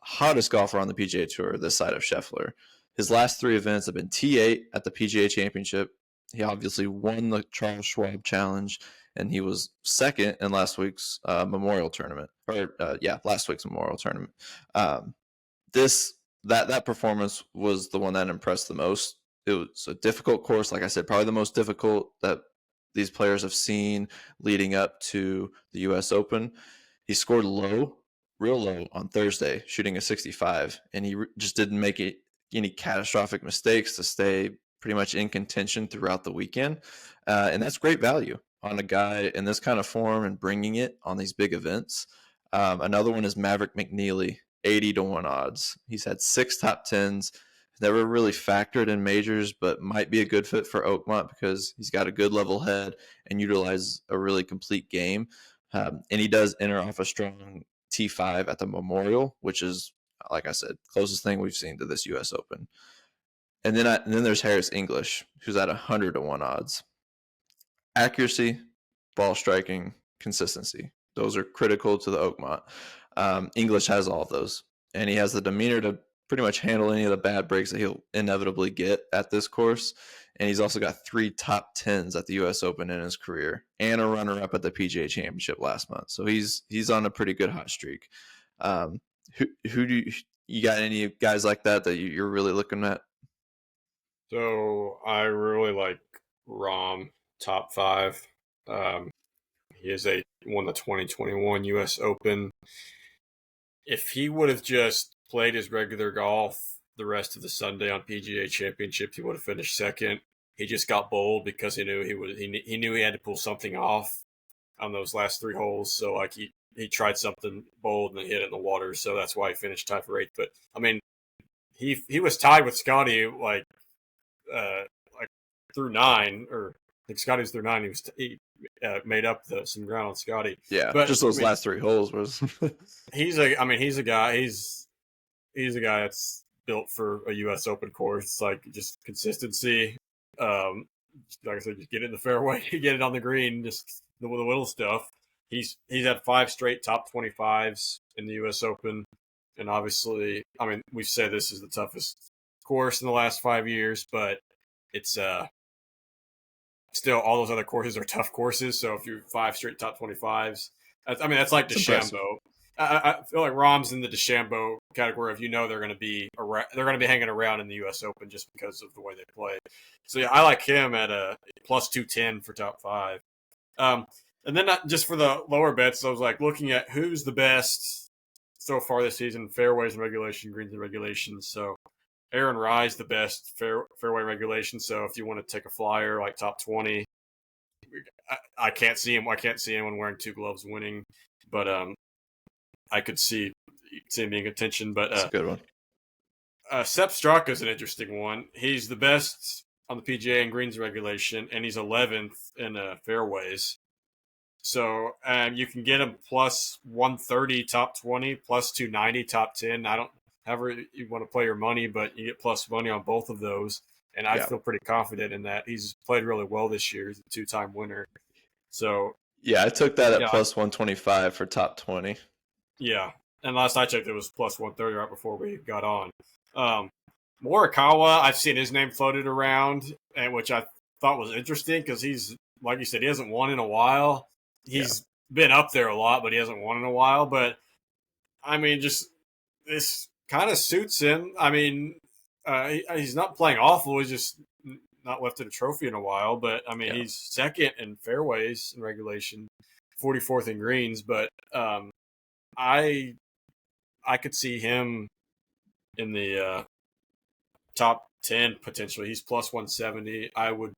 Hottest golfer on the PGA Tour this side of Scheffler. His last 3 events have been T8 at the PGA Championship. He obviously won the Charles Schwab Challenge, and he was second in last week's Memorial Tournament. Last week's Memorial Tournament. That performance was the one that impressed the most. It was a difficult course, like I said, probably the most difficult that these players have seen leading up to the U.S. Open. He scored real low on Thursday, shooting a 65, and he just didn't make any catastrophic mistakes to stay pretty much in contention throughout the weekend. And that's great value on a guy in this kind of form and bringing it on these big events. Another one is Maverick McNeely, 80-1 odds. He's had 6 top 10s. Never really factored in majors, but might be a good fit for Oakmont because he's got a good level head and utilizes a really complete game. And he does enter off a strong T5 at the Memorial, which is, like I said, closest thing we've seen to this U.S. Open. And then there's Harris English, who's at 100-1 odds. Accuracy, ball striking, consistency. Those are critical to the Oakmont. English has all of those. and he has the demeanor to pretty much handle any of the bad breaks that he'll inevitably get at this course. And he's also got 3 top 10s at the U.S. Open in his career and a runner-up at the PGA Championship last month. So he's on a pretty good hot streak. Who do you got any guys like that you're really looking at? So I really like Rahm, top 5. He won the 2021 U.S. Open. If he would have just played his regular golf the rest of the Sunday on PGA Championship, he would have finished second. He just got bold because he knew he knew he had to pull something off on those last 3 holes. So like he tried something bold and then hit it in the water. So that's why he finished tied for 8th. But I mean, he was tied with Scottie like through 9, or I think Scottie was through 9. He made up some ground on Scottie. Yeah, but just those last 3 holes was. he's a guy. He's a guy that's built for a U.S. Open course. Like just consistency. Like I said, just get it in the fairway, get it on the green, just the little stuff. He's had 5 straight top 25s in the U.S. Open, and obviously, I mean, we've said this is the toughest course in the last 5 years, but it's still all those other courses are tough courses. So if you're 5 straight top 25s, that's like DeChambeau. I feel like Rahm's in the DeChambeau category of they're going to be hanging around in the U.S. Open just because of the way they play. So yeah, I like him at a plus 210 for top 5. And then just for the lower bets, I was like looking at who's the best so far this season: fairways and regulation, greens and regulation. So Aaron Rye's the best fairway regulation. So if you want to take a flyer like top 20, I can't see him. I can't see anyone wearing 2 gloves winning, but I could see him being contention. But that's a good one. Sepp Straka is an interesting one. He's the best on the PGA in greens regulation, and he's 11th in fairways. So you can get him plus 130 top 20, plus 290 top 10. I don't however you want to play your money, but you get plus money on both of those. And I feel pretty confident in that. He's played really well this year. He's a 2-time winner. So yeah, I took that at plus 125 for top 20. Yeah, and last I checked, it was plus 130 right before we got on. Morikawa, I've seen his name floated around, and which I thought was interesting because he's, like you said, he hasn't won in a while. He's been up there a lot, but he hasn't won in a while. But I mean, just this kind of suits him. I mean, he's not playing awful. He's just not lifted a trophy in a while. But I mean, he's second in fairways in regulation, 44th in greens. But I could see him in the top 10 potentially. He's plus 170. I would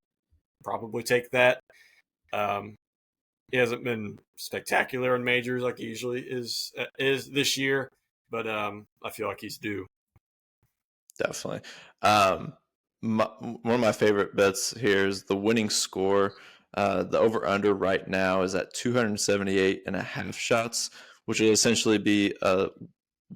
probably take that. He hasn't been spectacular in majors like he usually is this year, but I feel like he's due. Definitely. One of my favorite bets here is the winning score. The over-under right now is at 278.5 shots, which would essentially be a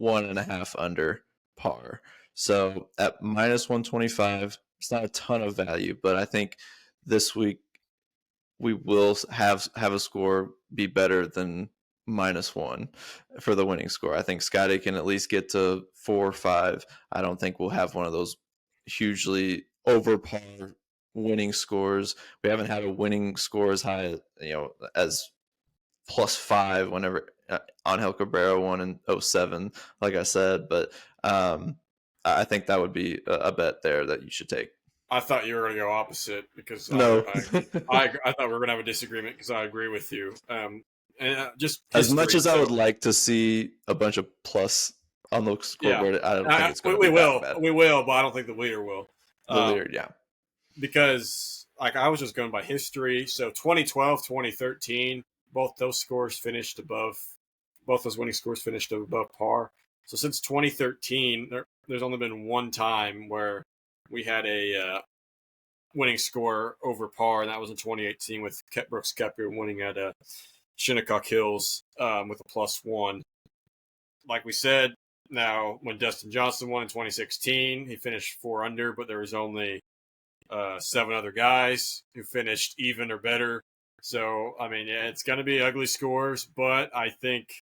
1.5 under par. So at minus 125, it's not a ton of value, but I think this week we will have a score be better than -1 for the winning score. I think Scottie can at least get to 4 or 5. I don't think we'll have one of those hugely over par winning scores. We haven't had a winning score as high as +5 whenever Angel Cabrera won in 2007, like I said. But I think that would be a bet there that you should take. I thought you were going to go opposite because no, I thought we were going to have a disagreement because I agree with you. And just as much as I would like to see a bunch of plus on the scoreboard, I don't think it's going to be that bad. We will, but I don't think the leader will. The leader, yeah. Because I was just going by history. So 2012, 2013, both those winning scores finished above par. So since 2013, there's only been one time where we had a winning score over par, and that was in 2018 with Brooks Koepka winning at Shinnecock Hills with a +1. Like we said, now when Dustin Johnson won in 2016, he finished 4 under, but there was only 7 other guys who finished even or better. So, I mean, it's going to be ugly scores, but I think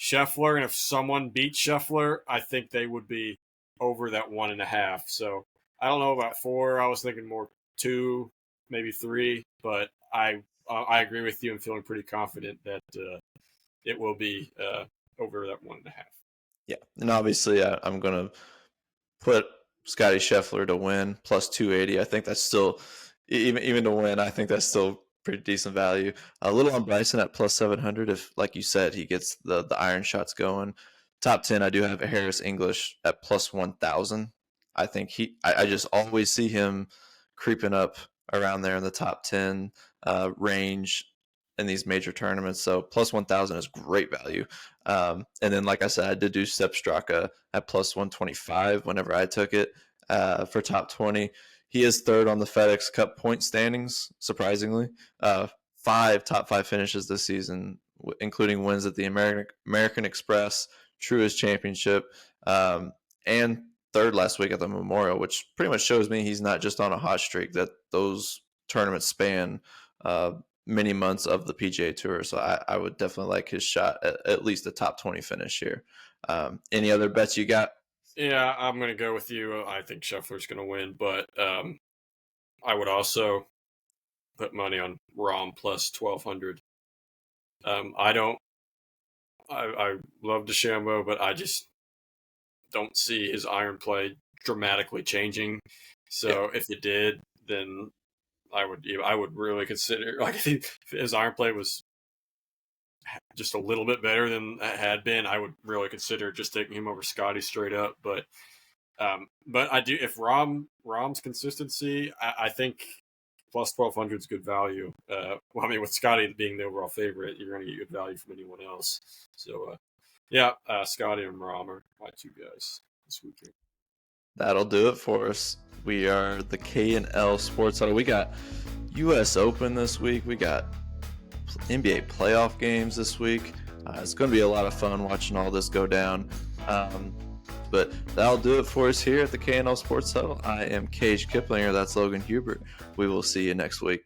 Scheffler, and if someone beat Scheffler, I think they would be over that 1.5. So I don't know about 4. I was thinking more 2, maybe 3, but I agree with you. I'm feeling pretty confident that it will be over that 1.5. Yeah, and obviously I'm gonna put Scottie Scheffler to win plus 280. I think that's still even to win. I think that's still pretty decent value. A little on Bryson at plus 700 if, like you said, he gets the iron shots going. Top 10, I do have Harris English at plus 1,000. I think I just always see him creeping up around there in the top 10 range in these major tournaments. So plus 1,000 is great value. And then, like I said, I did do Sepp Straka at plus 125 whenever I took it for top 20. He is third on the FedEx Cup point standings, surprisingly. 5 top 5 finishes this season, including wins at the American Express, Truist Championship, and third last week at the Memorial, which pretty much shows me he's not just on a hot streak, that those tournaments span many months of the PGA Tour. So I would definitely like his shot at least a top 20 finish here. Any other bets you got? Yeah, I'm going to go with you. I think Scheffler's going to win, but I would also put money on Rahm plus 1,200. I love DeChambeau, but I just don't see his iron play dramatically changing. So if it did, then I would really consider, like, if his iron play was just a little bit better than it had been, I would really consider just taking him over Scottie straight up. But I do, if Rahm's consistency, I think plus 1,200 is good value. Well, I mean, with Scottie being the overall favorite, you're going to get good value from anyone else. So Scottie and Rahm are my 2 guys this weekend. That'll do it for us. We are the K&L Sports Huddle. We got U.S. Open this week. We got NBA playoff games this week. It's going to be a lot of fun watching all this go down. But that'll do it for us here at the K&L Sports Huddle. I am Cage Kiplinger. That's Logan Hubert. We will see you next week.